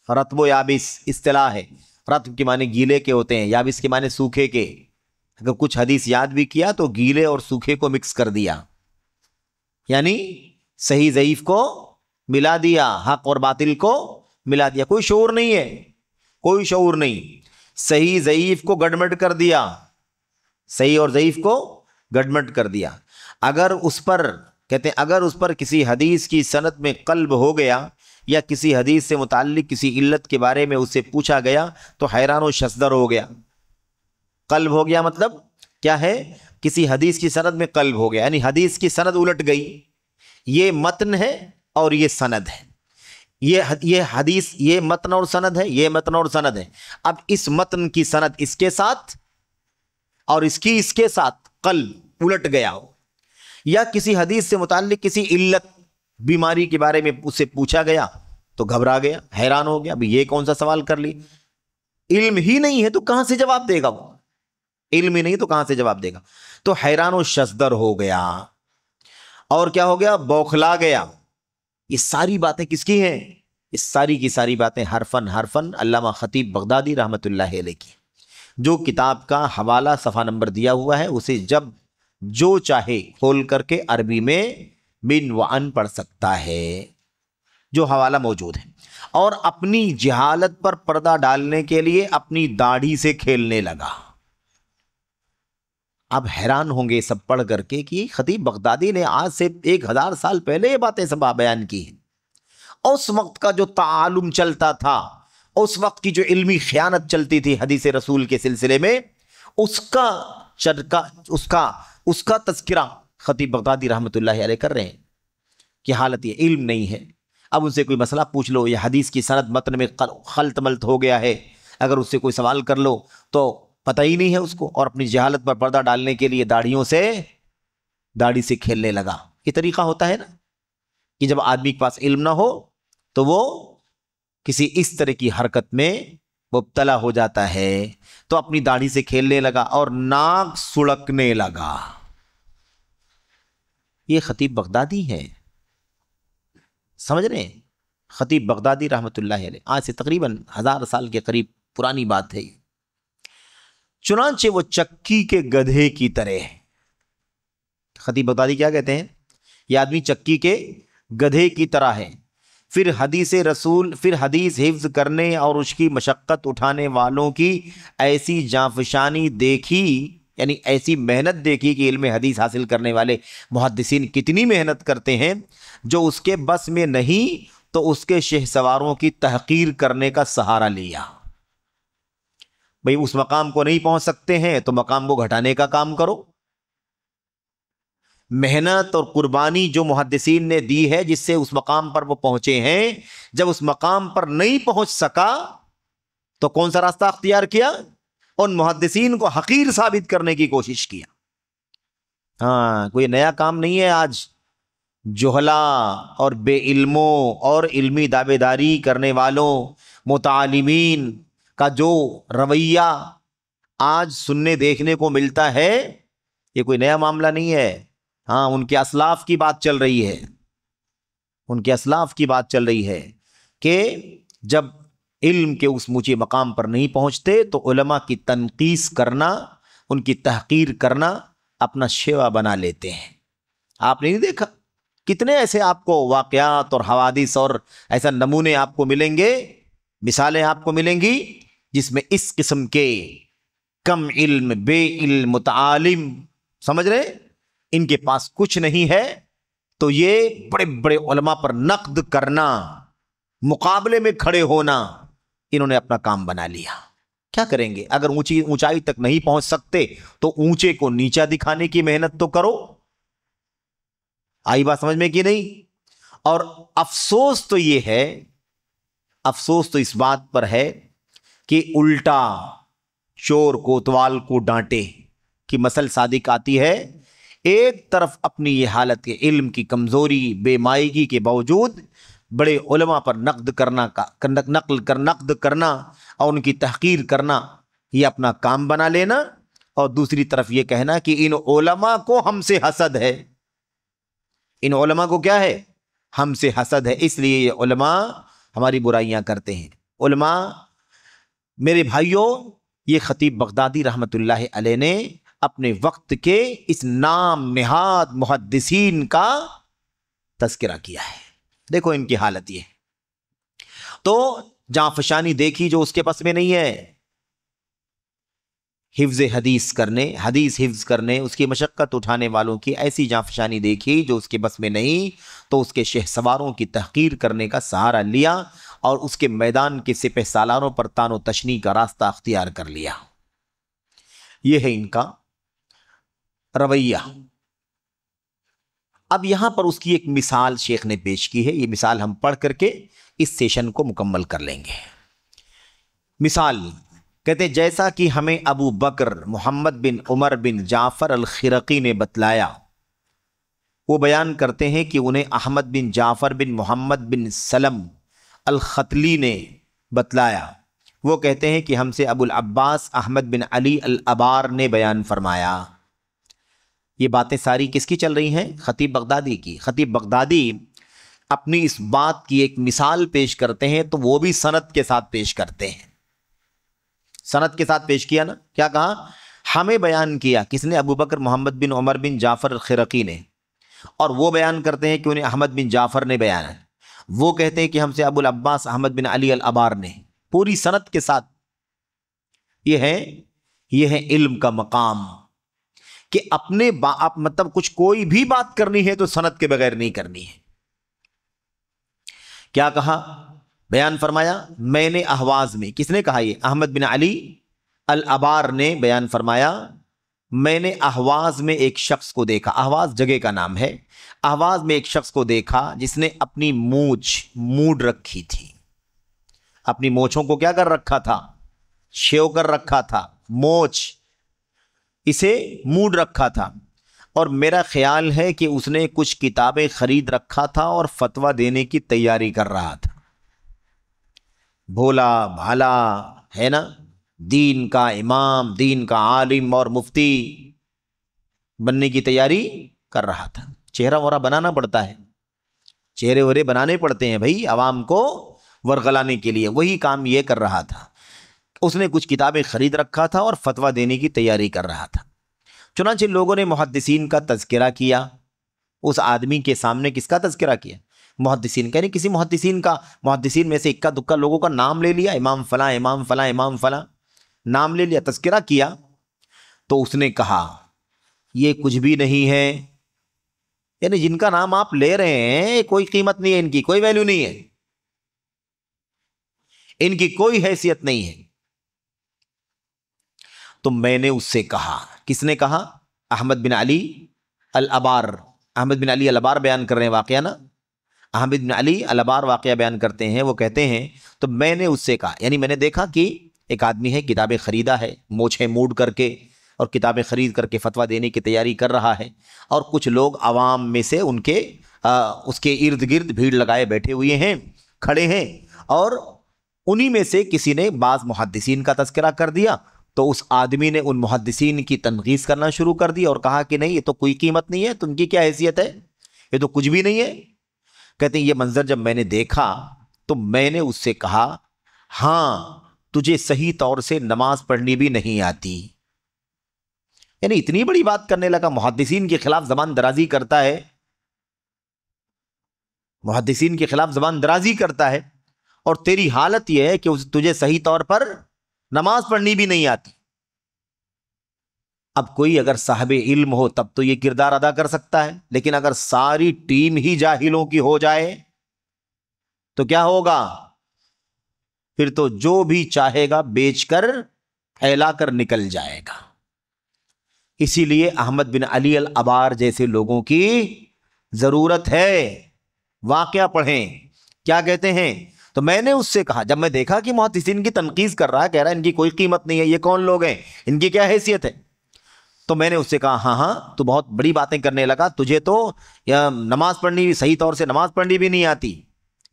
رطب و یابس اصطلاح ہے، رطب کے معنی گیلے کے ہوتے ہیں، یابس کے معنی سوکھے کے۔ اگر کچھ حدیث یاد بھی کیا تو گیلے اور سوکھے کو مکس کر دیا، یعنی صحیح ضعیف کو ملا دیا، حق اور باطل کو ملا دیا۔ کوئی شعور نہیں ہے، کوئی شعور نہیں، صحیح ضعیف کو گڑمٹ کر دیا، صحیح اور ضعیف کو گڑمٹ کر دیا۔ اگر اس پر کہتے ہیں اگر اس پر کسی حدیث کی سند میں قلب ہو گیا یا کسی حدیث سے متعلق کسی علت کے بارے میں اسے پوچھا گیا تو حیران و شزدر ہو گیا۔ قلب ہو گیا مطلب کیا ہے؟ کسی حدیث کی سند میں قلب ہو گیا، یعنی حدیث کی سند الٹ گئی، یہ متن ہے اور یہ سند ہے، یہ حدیث، یہ متن اور سند ہے، یہ متن اور سند ہے۔ اب اس متن کی سند اس کے ساتھ اور اس کے ساتھ قلب الٹ گیا ہو، یا کسی حدیث سے متعلق کسی علت بیماری کے بارے میں اس سے پوچھا گیا تو گھبرا گیا، حیران ہو گیا، ابھی یہ کون سا سوال کر لی؟ علم ہی نہیں ہے تو کہاں سے جواب دے گا وہ؟ علم ہی نہیں تو کہاں سے جواب دے گا؟ تو حیران و شزدر ہو گیا، اور کیا ہو گیا؟ بوکھلا گیا۔ یہ ساری باتیں کس کی ہیں؟ اس ساری کی ساری باتیں حرفن علامہ خطیب بغدادی رحمۃ اللہ علیہ کی، جو کتاب کا حوالہ صفحہ نمبر دیا ہوا ہے اسے جب جو چاہے کھول کر کے عربی میں بن وعن پڑھ سکتا ہے، جو حوالہ موجود ہے۔ اور اپنی جہالت پر پردہ ڈالنے کے لیے اپنی داڑھی سے کھیلنے لگا۔ اب حیران ہوں گے سب پڑھ کر کے کہ خطیب بغدادی نے آج سے 1000 سال پہلے یہ باتیں سب بیان کی ہیں۔ اس وقت کا جو تعالم چلتا تھا، اس وقت کی جو علمی خیانت چلتی تھی حدیث رسول کے سلسلے میں، اس کا تذکرہ خطیب بغدادی رحمۃ اللہ علیہ کر رہے ہیں کہ حالت یہ علم نہیں ہے۔ اب ان سے کوئی مسئلہ پوچھ لو، یہ حدیث کی سند متن میں خلط ملط ہو گیا ہے، اگر اس سے کوئی سوال کر لو تو پتہ ہی نہیں ہے اس کو، اور اپنی جہالت پر پردہ ڈالنے کے لیے داڑھی سے کھیلنے لگا۔ یہ طریقہ ہوتا ہے نا کہ جب آدمی کے پاس علم نہ ہو تو وہ کسی اس طرح کی حرکت میں مبتلا ہو جاتا ہے، تو اپنی داڑھی سے کھیلنے لگا اور ناک سڑکنے لگا۔ یہ خطیب بغدادی ہے، سمجھ رہے ہیں؟ خطیب بغدادی رحمۃ اللہ علیہ، آج سے تقریباً 1000 سال کے قریب پرانی بات ہے یہ۔ چنانچہ وہ چکی کے گدھے کی طرح ہے۔ خطیب بغدادی کیا کہتے ہیں؟ یہ آدمی چکی کے گدھے کی طرح ہے۔ پھر حدیث حفظ کرنے اور اس کی مشقت اٹھانے والوں کی ایسی جانفشانی دیکھی، یعنی ایسی محنت دیکھی کہ علم حدیث حاصل کرنے والے محدثین کتنی محنت کرتے ہیں، جو اس کے بس میں نہیں تو اس کے شہ سواروں کی تحقیر کرنے کا سہارا لیا۔ بھئی اس مقام کو نہیں پہنچ سکتے ہیں تو مقام کو گھٹانے کا کام کرو۔ محنت اور قربانی جو محدثین نے دی ہے جس سے اس مقام پر وہ پہنچے ہیں، جب اس مقام پر نہیں پہنچ سکا تو کون سا راستہ اختیار کیا؟ ان محدثین کو حقیر ثابت کرنے کی کوشش کیا۔ ہاں، کوئی نیا کام نہیں ہے آج جہلا اور بے علموں اور علمی دعوے داری کرنے والوں متعالمین کا جو رویہ آج سننے دیکھنے کو ملتا ہے، یہ کوئی نیا معاملہ نہیں ہے۔ ہاں، ان کے اسلاف کی بات چل رہی ہے، ان کے اسلاف کی بات چل رہی ہے کہ جب علم کے اس اونچے مقام پر نہیں پہنچتے تو علماء کی تنقیص کرنا، ان کی تحقیر کرنا اپنا شیوا بنا لیتے ہیں۔ آپ نے نہیں دیکھا کتنے ایسے آپ کو واقعات اور حوادث اور ایسا نمونے آپ کو ملیں گے، مثالیں آپ کو ملیں گی جس میں اس قسم کے کم علم، بے علم، متعالم، سمجھ رہے، ان کے پاس کچھ نہیں ہے تو یہ بڑے بڑے علماء پر نقد کرنا، مقابلے میں کھڑے ہونا، انہوں نے اپنا کام بنا لیا۔ کیا کریں گے؟ اگر اونچائی تک نہیں پہنچ سکتے تو اونچے کو نیچا دکھانے کی محنت تو کرو۔ آئی بات سمجھ میں کہ نہیں؟ اور افسوس تو یہ ہے، افسوس تو اس بات پر ہے کہ الٹا چور کوتوال کو ڈانٹے کہ مثل صادق آتی ہے۔ ایک طرف اپنی یہ حالت کے علم کی کمزوری، بے مائگی کے باوجود بڑے علماء پر نقد کرنا اور ان کی تحقیر کرنا یہ اپنا کام بنا لینا، اور دوسری طرف یہ کہنا کہ ان علماء کو ہم سے حسد ہے، ان علماء کو کیا ہے؟ ہم سے حسد ہے، اس لیے یہ علماء ہماری برائیاں کرتے ہیں۔ علماء میرے بھائیوں، یہ خطیب بغدادی رحمۃ اللہ علیہ نے اپنے وقت کے اس نام نہاد محدثین کا تذکرہ کیا ہے۔ دیکھو ان کی حالت یہ، تو جانفشانی دیکھی جو اس کے پس میں نہیں ہے، حدیث حفظ کرنے، اس کی مشقت اٹھانے والوں کی ایسی جانفشانی دیکھی جو اس کے بس میں نہیں تو اس کے شہ سواروں کی تحقیر کرنے کا سہارا لیا اور اس کے میدان کے سپہ سالاروں پر تان و تشنی کا راستہ اختیار کر لیا۔ یہ ہے ان کا رویہ۔ اب یہاں پر اس کی ایک مثال شیخ نے پیش کی ہے، یہ مثال ہم پڑھ کر کے اس سیشن کو مکمل کر لیں گے۔ مثال کہتے ہیں جیسا کہ ہمیں ابو بکر محمد بن عمر بن جعفر الخرقی نے بتلایا، وہ بیان کرتے ہیں کہ انہیں احمد بن جعفر بن محمد بن سلم الختلی نے بتلایا، وہ کہتے ہیں کہ ہم سے ابو العباس احمد بن علی الابار نے بیان فرمایا۔ یہ باتیں ساری کس کی چل رہی ہیں؟ خطیب بغدادی کی۔ خطیب بغدادی اپنی اس بات کی ایک مثال پیش کرتے ہیں تو وہ بھی سند کے ساتھ پیش کرتے ہیں۔ سند کے ساتھ پیش کیا نا، کیا کہا؟ ہمیں بیان کیا، کس نے؟ ابو بکر محمد بن عمر بن جعفر الخرقی نے، اور وہ بیان کرتے ہیں کہ انہیں احمد بن جعفر نے بیان ہے، وہ کہتے ہیں کہ ہم سے ابو العباس احمد بن علی الابار نے، پوری سند کے ساتھ۔ یہ ہے علم کا مقام کہ اپنے مطلب کچھ کوئی بھی بات کرنی ہے تو سند کے بغیر نہیں کرنی ہے۔ کیا کہا؟ بیان فرمایا، میں نے احواز میں، کس نے کہا؟ یہ احمد بن علی الابار نے بیان فرمایا، میں نے احواز میں ایک شخص کو دیکھا، احواز جگہ کا نام ہے، احواز میں ایک شخص کو دیکھا جس نے اپنی مونچھ موڑ رکھی تھی، اپنی مونچھوں کو کیا کر رکھا تھا؟ شیو کر رکھا تھا، مونچھ اسے موڑ رکھا تھا، اور میرا خیال ہے کہ اس نے کچھ کتابیں خرید رکھا تھا اور فتویٰ دینے کی تیاری کر رہا تھا۔ بھولا بھالا ہے نا، دین کا امام، دین کا عالم اور مفتی بننے کی تیاری کر رہا تھا۔ چہرہ وہرہ بنانا پڑتا ہے، چہرے وہرے بنانے پڑتے ہیں بھائی عوام کو ورغلانے کے لیے، وہی کام یہ کر رہا تھا۔ اس نے کچھ کتابیں خرید رکھا تھا اور فتویٰ دینے کی تیاری کر رہا تھا۔ چنانچہ لوگوں نے محدثین کا تذکرہ کیا، اس آدمی کے سامنے کس کا تذکرہ کیا؟ محدثین کا، یعنی کسی محدثین میں سے اکا دکا لوگوں کا نام لے لیا، امام فلاں امام فلاں امام فلاں نام لے لیا، تذکرہ کیا۔ تو اس نے کہا یہ کچھ بھی نہیں ہے، یعنی جن کا نام آپ لے رہے ہیں کوئی قیمت نہیں ہے، ان کی کوئی ویلیو نہیں ہے، ان کی کوئی حیثیت نہیں ہے۔ تو میں نے اس سے کہا، کس نے کہا؟ احمد بن علی الابار، احمد بن علی الابار بیان کر رہے ہیں واقعہ نا، احمد بن علی الابار واقعہ بیان کرتے ہیں۔ وہ کہتے ہیں تو میں نے اس سے کہا، یعنی میں نے دیکھا کہ ایک آدمی ہے، کتابیں خریدا ہے موچھیں موڑ کر کے، اور کتابیں خرید کر کے فتویٰ دینے کی تیاری کر رہا ہے، اور کچھ لوگ عوام میں سے اس کے ارد گرد بھیڑ لگائے بیٹھے ہوئے ہیں، کھڑے ہیں، اور انہی میں سے کسی نے بعض محدثین کا تذکرہ کر دیا۔ تو اس آدمی نے ان محدثین کی تنقید کرنا شروع کر دی اور کہا کہ نہیں یہ تو کوئی قیمت نہیں ہے، تم کی کیا حیثیت ہے، یہ تو کچھ بھی نہیں ہے۔ کہتے ہیں یہ منظر جب میں نے دیکھا تو میں نے اس سے کہا ہاں تجھے صحیح طور سے نماز پڑھنی بھی نہیں آتی، یعنی اتنی بڑی بات کرنے لگا، محدثین کے خلاف زبان درازی کرتا ہے، محدثین کے خلاف زبان درازی کرتا ہے، اور تیری حالت یہ ہے کہ تجھے صحیح طور پر نماز پڑھنی بھی نہیں آتی۔ اب کوئی اگر صاحب علم ہو تب تو یہ کردار ادا کر سکتا ہے، لیکن اگر ساری ٹیم ہی جاہلوں کی ہو جائے تو کیا ہوگا؟ پھر تو جو بھی چاہے گا بیچ کر پھیلا کر نکل جائے گا۔ اسی لیے احمد بن علی الابار جیسے لوگوں کی ضرورت ہے۔ واقعہ پڑھیں کیا کہتے ہیں۔ تو میں نے اس سے کہا، جب میں دیکھا کہ محدثین کی تنقید کر رہا ہے، کہہ رہا ہے ان کی کوئی قیمت نہیں ہے، یہ کون لوگ ہیں، ان کی کیا حیثیت ہے، تو میں نے اس سے کہا ہاں تو بہت بڑی باتیں کرنے لگا، تجھے تو نماز پڑھنی صحیح طور سے نماز پڑھنی بھی نہیں آتی۔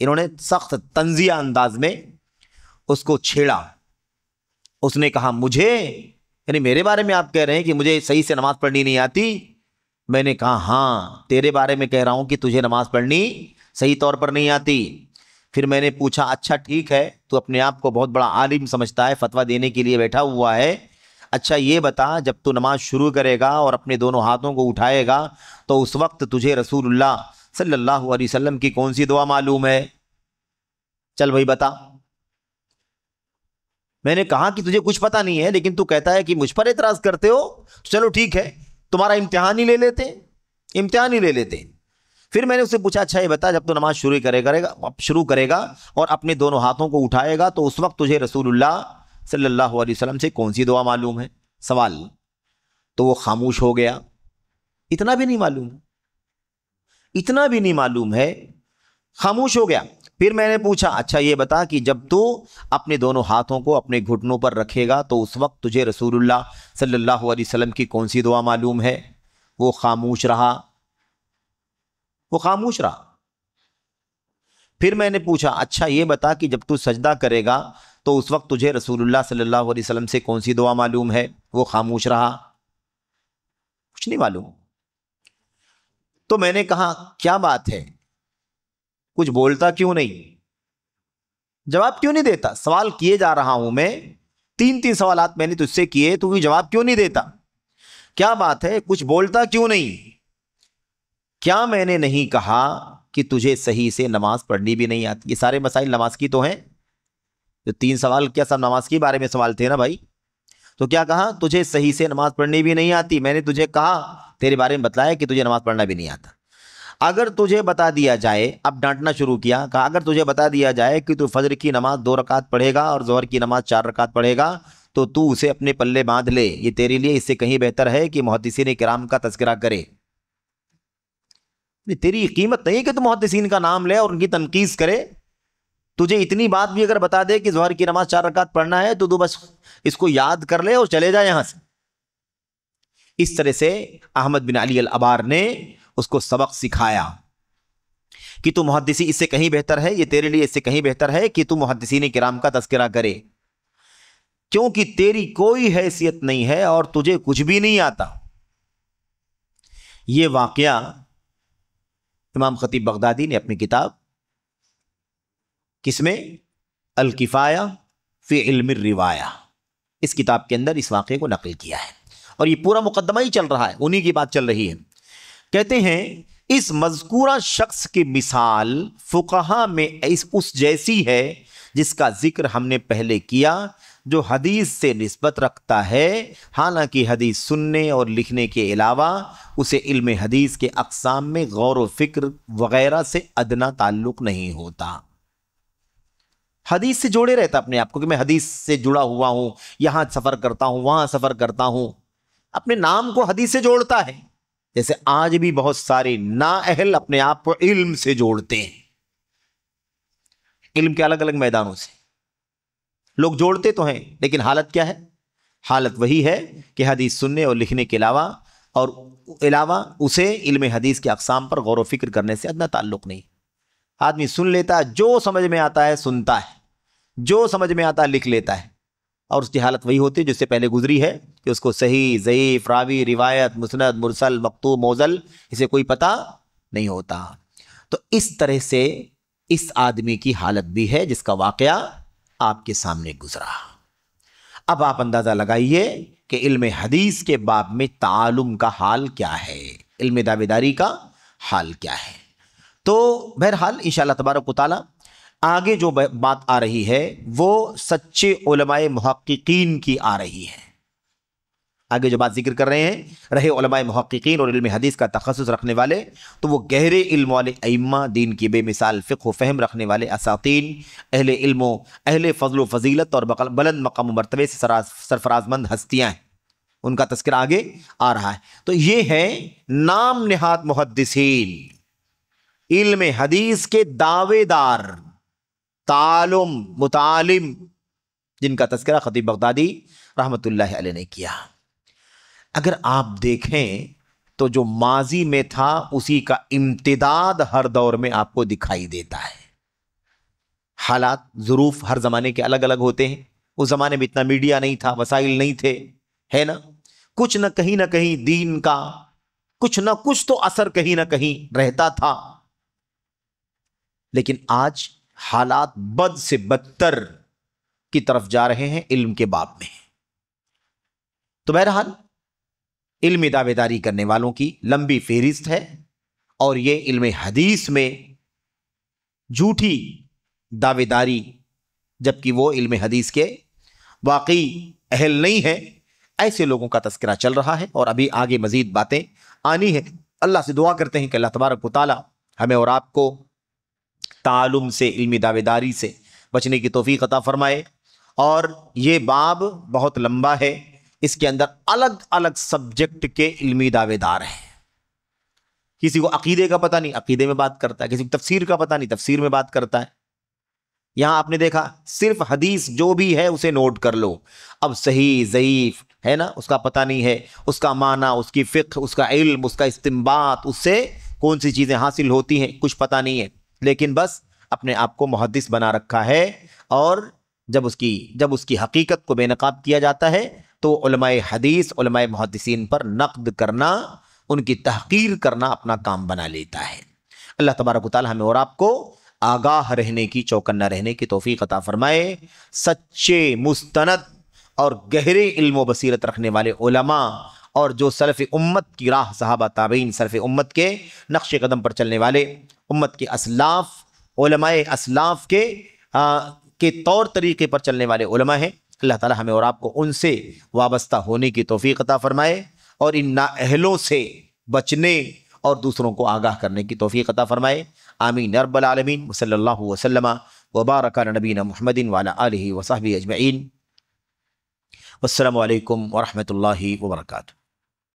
انہوں نے سخت طنزیہ انداز میں اس کو چھیڑا۔ اس نے کہا مجھے، یعنی میرے بارے میں آپ کہہ رہے ہیں کہ مجھے صحیح سے نماز پڑھنی نہیں آتی؟ میں نے کہا ہاں تیرے بارے میں کہہ رہا ہوں کہ تجھے نماز پڑھنی صحیح طور پر نہیں آتی۔ پھر میں نے پوچھا اچھا ٹھیک ہے، تو اپنے آپ کو بہت بڑا عالم سمجھتا ہے، فتویٰ دینے کے لیے بیٹھا ہوا ہے، اچھا یہ بتا جب تو نماز شروع کرے گا اور اپنے دونوں ہاتھوں کو اٹھائے گا تو اس وقت تجھے رسول اللہ صلی اللہ علیہ وسلم کی کون سی دعا معلوم ہے؟ چل بھائی بتا۔ میں نے کہا کہ تجھے کچھ پتا نہیں ہے، لیکن تو کہتا ہے کہ مجھ پر اعتراض کرتے ہو، چلو ٹھیک ہے تمہارا امتحان ہی لے لیتے۔ پھر میں نے اس سے پوچھا اچھا یہ بتا جب تو نماز شروع کرے گا اور اپنے دونوں ہاتھوں کو اٹھائے گا تو اس وقت تجھے رسول اللہ صلی اللہ علیہ وسلم سے کون سی دعا معلوم ہے؟ سوال۔ تو وہ خاموش ہو گیا، اتنا بھی نہیں معلوم ہے، خاموش ہو گیا۔ پھر میں نے پوچھا اچھا یہ بتا کہ جب تو اپنے دونوں ہاتھوں کو اپنے گھٹنوں پر رکھے گا تو اس وقت تجھے رسول اللہ صلی اللہ علیہ وسلم کی کون سی دعا معلوم ہے؟ وہ خاموش رہا۔ پھر میں نے پوچھا اچھا یہ بتا کہ جب تو سجدہ کرے گا تو اس وقت تجھے رسول اللہ صلی اللہ علیہ وسلم سے کون سی دعا معلوم ہے؟ وہ خاموش رہا، کچھ نہیں معلوم۔ تو میں نے کہا کیا بات ہے، کچھ بولتا کیوں نہیں، جواب کیوں نہیں دیتا؟ سوال کیے جا رہا ہوں میں، 3 سوالات میں نے تجھ سے کیے، تو کوئی جواب کیوں نہیں دیتا؟ کیا بات ہے، کچھ بولتا کیوں نہیں؟ کیا میں نے نہیں کہا کہ تجھے صحیح سے نماز پڑھنی بھی نہیں آتی؟ یہ سارے مسائل نماز کی تو ہیں، جو 3 سوال کیا سب نماز کے بارے میں سوال تھے نا بھائی؟ تو کیا کہا؟ تجھے صحیح سے نماز پڑھنی بھی نہیں آتی۔ میں نے تجھے کہا، تیرے بارے میں بتلایا کہ تجھے نماز پڑھنا بھی نہیں آتا۔ اگر تجھے بتا دیا جائے، اب ڈانٹنا شروع کیا، کہا اگر تجھے بتا دیا جائے کہ تو فجر کی نماز 2 رکعت پڑھے گا اور ظہر کی نماز 4 رکعت پڑھے گا تو اسے اپنے پلے باندھ لے، یہ تیرے لیے اس سے کہیں بہتر ہے کہ محدثین کرام کا تذکرہ کرے۔ تیری قیمت نہیں کہ تو محدثین کا نام لے اور ان کی تنقید کرے، تجھے اتنی بات بھی اگر بتا دے کہ ظہر کی نماز 4 رکعت پڑھنا ہے تو بس اس کو یاد کر لے اور چلے جا یہاں سے۔ اس طرح سے احمد بن علی الابار نے اس کو سبق سکھایا کہ تو محدثی اس سے کہیں بہتر ہے، یہ تیرے لیے اس سے کہیں بہتر ہے کہ تو محدثین کرام کا تذکرہ کرے، کیونکہ تیری کوئی حیثیت نہیں ہے اور تجھے کچھ بھی نہیں آتا۔ یہ واقعہ امام خطیب بغدادی نے اپنی کتاب کس میں الکفایہ فی علم الروایہ، اس کتاب کے اندر اس واقعے کو نقل کیا ہے، اور یہ پورا مقدمہ ہی چل رہا ہے، انہی کی بات چل رہی ہے۔ کہتے ہیں اس مذکورہ شخص کی مثال فقہا میں اس جیسی ہے جس کا ذکر ہم نے پہلے کیا، جو حدیث سے نسبت رکھتا ہے، حالانکہ حدیث سننے اور لکھنے کے علاوہ اسے علم حدیث کے اقسام میں غور و فکر وغیرہ سے ادنا تعلق نہیں ہوتا۔ حدیث سے جوڑے رہتا اپنے آپ کو کہ میں حدیث سے جڑا ہوا ہوں، یہاں سفر کرتا ہوں، وہاں سفر کرتا ہوں، اپنے نام کو حدیث سے جوڑتا ہے۔ جیسے آج بھی بہت سارے نااہل اپنے آپ کو علم سے جوڑتے ہیں، علم کے الگ الگ میدانوں سے لوگ جوڑتے تو ہیں، لیکن حالت کیا ہے؟ حالت وہی ہے کہ حدیث سننے اور لکھنے کے علاوہ اسے علم حدیث کے اقسام پر غور و فکر کرنے سے ادنا تعلق نہیں۔ آدمی سن لیتا ہے، جو سمجھ میں آتا ہے سنتا ہے، جو سمجھ میں آتا ہے لکھ لیتا ہے، اور اس کی حالت وہی ہوتی ہے جس سے پہلے گزری ہے کہ اس کو صحیح، ضعیف، راوی، روایت، مسند، مرسل، مقطوع، موصل اسے کوئی پتہ نہیں ہوتا۔ تو اس طرح سے اس آدمی کی حالت بھی ہے جس کا واقعہ آپ کے سامنے گزرا۔ اب آپ اندازہ لگائیے کہ علم حدیث کے باب میں تعالم کا حال کیا ہے، علم دعویداری کا حال کیا ہے۔ تو بہرحال انشاءاللہ تبارک و تعالی آگے جو بات آ رہی ہے وہ سچے علماء محققین کی آ رہی ہے۔ آگے جو بات ذکر کر رہے ہیں، رہے علماء محققین اور علم حدیث کا تخصص رکھنے والے، تو وہ گہرے علم والے ائمہ، دین کی بے مثال فقہ و فہم رکھنے والے اساطین، اہل علم و اہل فضل و فضیلت اور بلند مقام و مرتبے سے سرفراز مند ہستیاں ہیں، ان کا تذکرہ آگے آ رہا ہے۔ تو یہ ہے نام نہاد محدثین، علم حدیث کے دعوے دار، تعالم، متعالم، جن کا تذکرہ خطیب بغدادی رحمت اللہ علیہ نے کیا۔ اگر آپ دیکھیں تو جو ماضی میں تھا اسی کا امتداد ہر دور میں آپ کو دکھائی دیتا ہے۔ حالات، ظروف ہر زمانے کے الگ الگ ہوتے ہیں۔ اس زمانے میں اتنا میڈیا نہیں تھا، وسائل نہیں تھے، ہے نا، کچھ نہ کہیں دین کا کچھ نہ کچھ تو اثر کہیں نہ کہیں رہتا تھا، لیکن آج حالات بد سے بدتر کی طرف جا رہے ہیں علم کے باب میں۔ تو بہرحال علم دعوے داری کرنے والوں کی لمبی فہرست ہے، اور یہ علم حدیث میں جھوٹی دعوے داری، جبکہ وہ علم حدیث کے واقعی اہل نہیں ہے، ایسے لوگوں کا تذکرہ چل رہا ہے، اور ابھی آگے مزید باتیں آنی ہے۔ اللہ سے دعا کرتے ہیں کہ اللہ تبارک و تعالی ہمیں اور آپ کو تعلم سے، علمی دعوے داری سے بچنے کی توفیق عطا فرمائے۔ اور یہ باب بہت لمبا ہے، اس کے اندر الگ الگ سبجیکٹ کے علمی دعوے دار ہیں۔ کسی کو عقیدے کا پتہ نہیں، عقیدے میں بات کرتا ہے، کسی کو تفسیر کا پتہ نہیں، تفسیر میں بات کرتا ہے۔ یہاں آپ نے دیکھا صرف حدیث جو بھی ہے اسے نوٹ کر لو، اب صحیح ضعیف ہے نا، اس کا پتہ نہیں ہے، اس کا معنی، اس کی فقہ، اس کا علم، اس کا استنباط، اس سے کون سی چیزیں حاصل ہوتی ہیں کچھ پتہ نہیں ہے، لیکن بس اپنے آپ کو محدث بنا رکھا ہے۔ اور جب اس کی حقیقت کو بے نقاب کیا جاتا ہے تو علماء حدیث، علماء محدثین پر نقد کرنا، ان کی تحقیر کرنا اپنا کام بنا لیتا ہے۔ اللہ تبارک و تعالی ہمیں اور آپ کو آگاہ رہنے کی، چوکنا رہنے کی توفیق عطا فرمائے۔ سچے، مستند اور گہرے علم و بصیرت رکھنے والے علماء، اور جو سلف امت کی راہ، صحابہ، تابعین، سلف امت کے نقش قدم پر چلنے والے، امت کے اسلاف، علماء اسلاف کے طور طریقے پر چلنے والے علماء ہیں، اللہ تعالی ہمیں اور آپ کو ان سے وابستہ ہونے کی توفیق عطا فرمائے، اور ان نااہلوں سے بچنے اور دوسروں کو آگاہ کرنے کی توفیق عطا فرمائے۔ آمین یا رب العالمین۔ صلی اللہ وسلم وبارک علی نبینا محمد وعلی آلہ وصحبہ اجمعین۔ والسلام علیکم ورحمۃ اللہ وبرکاتہ۔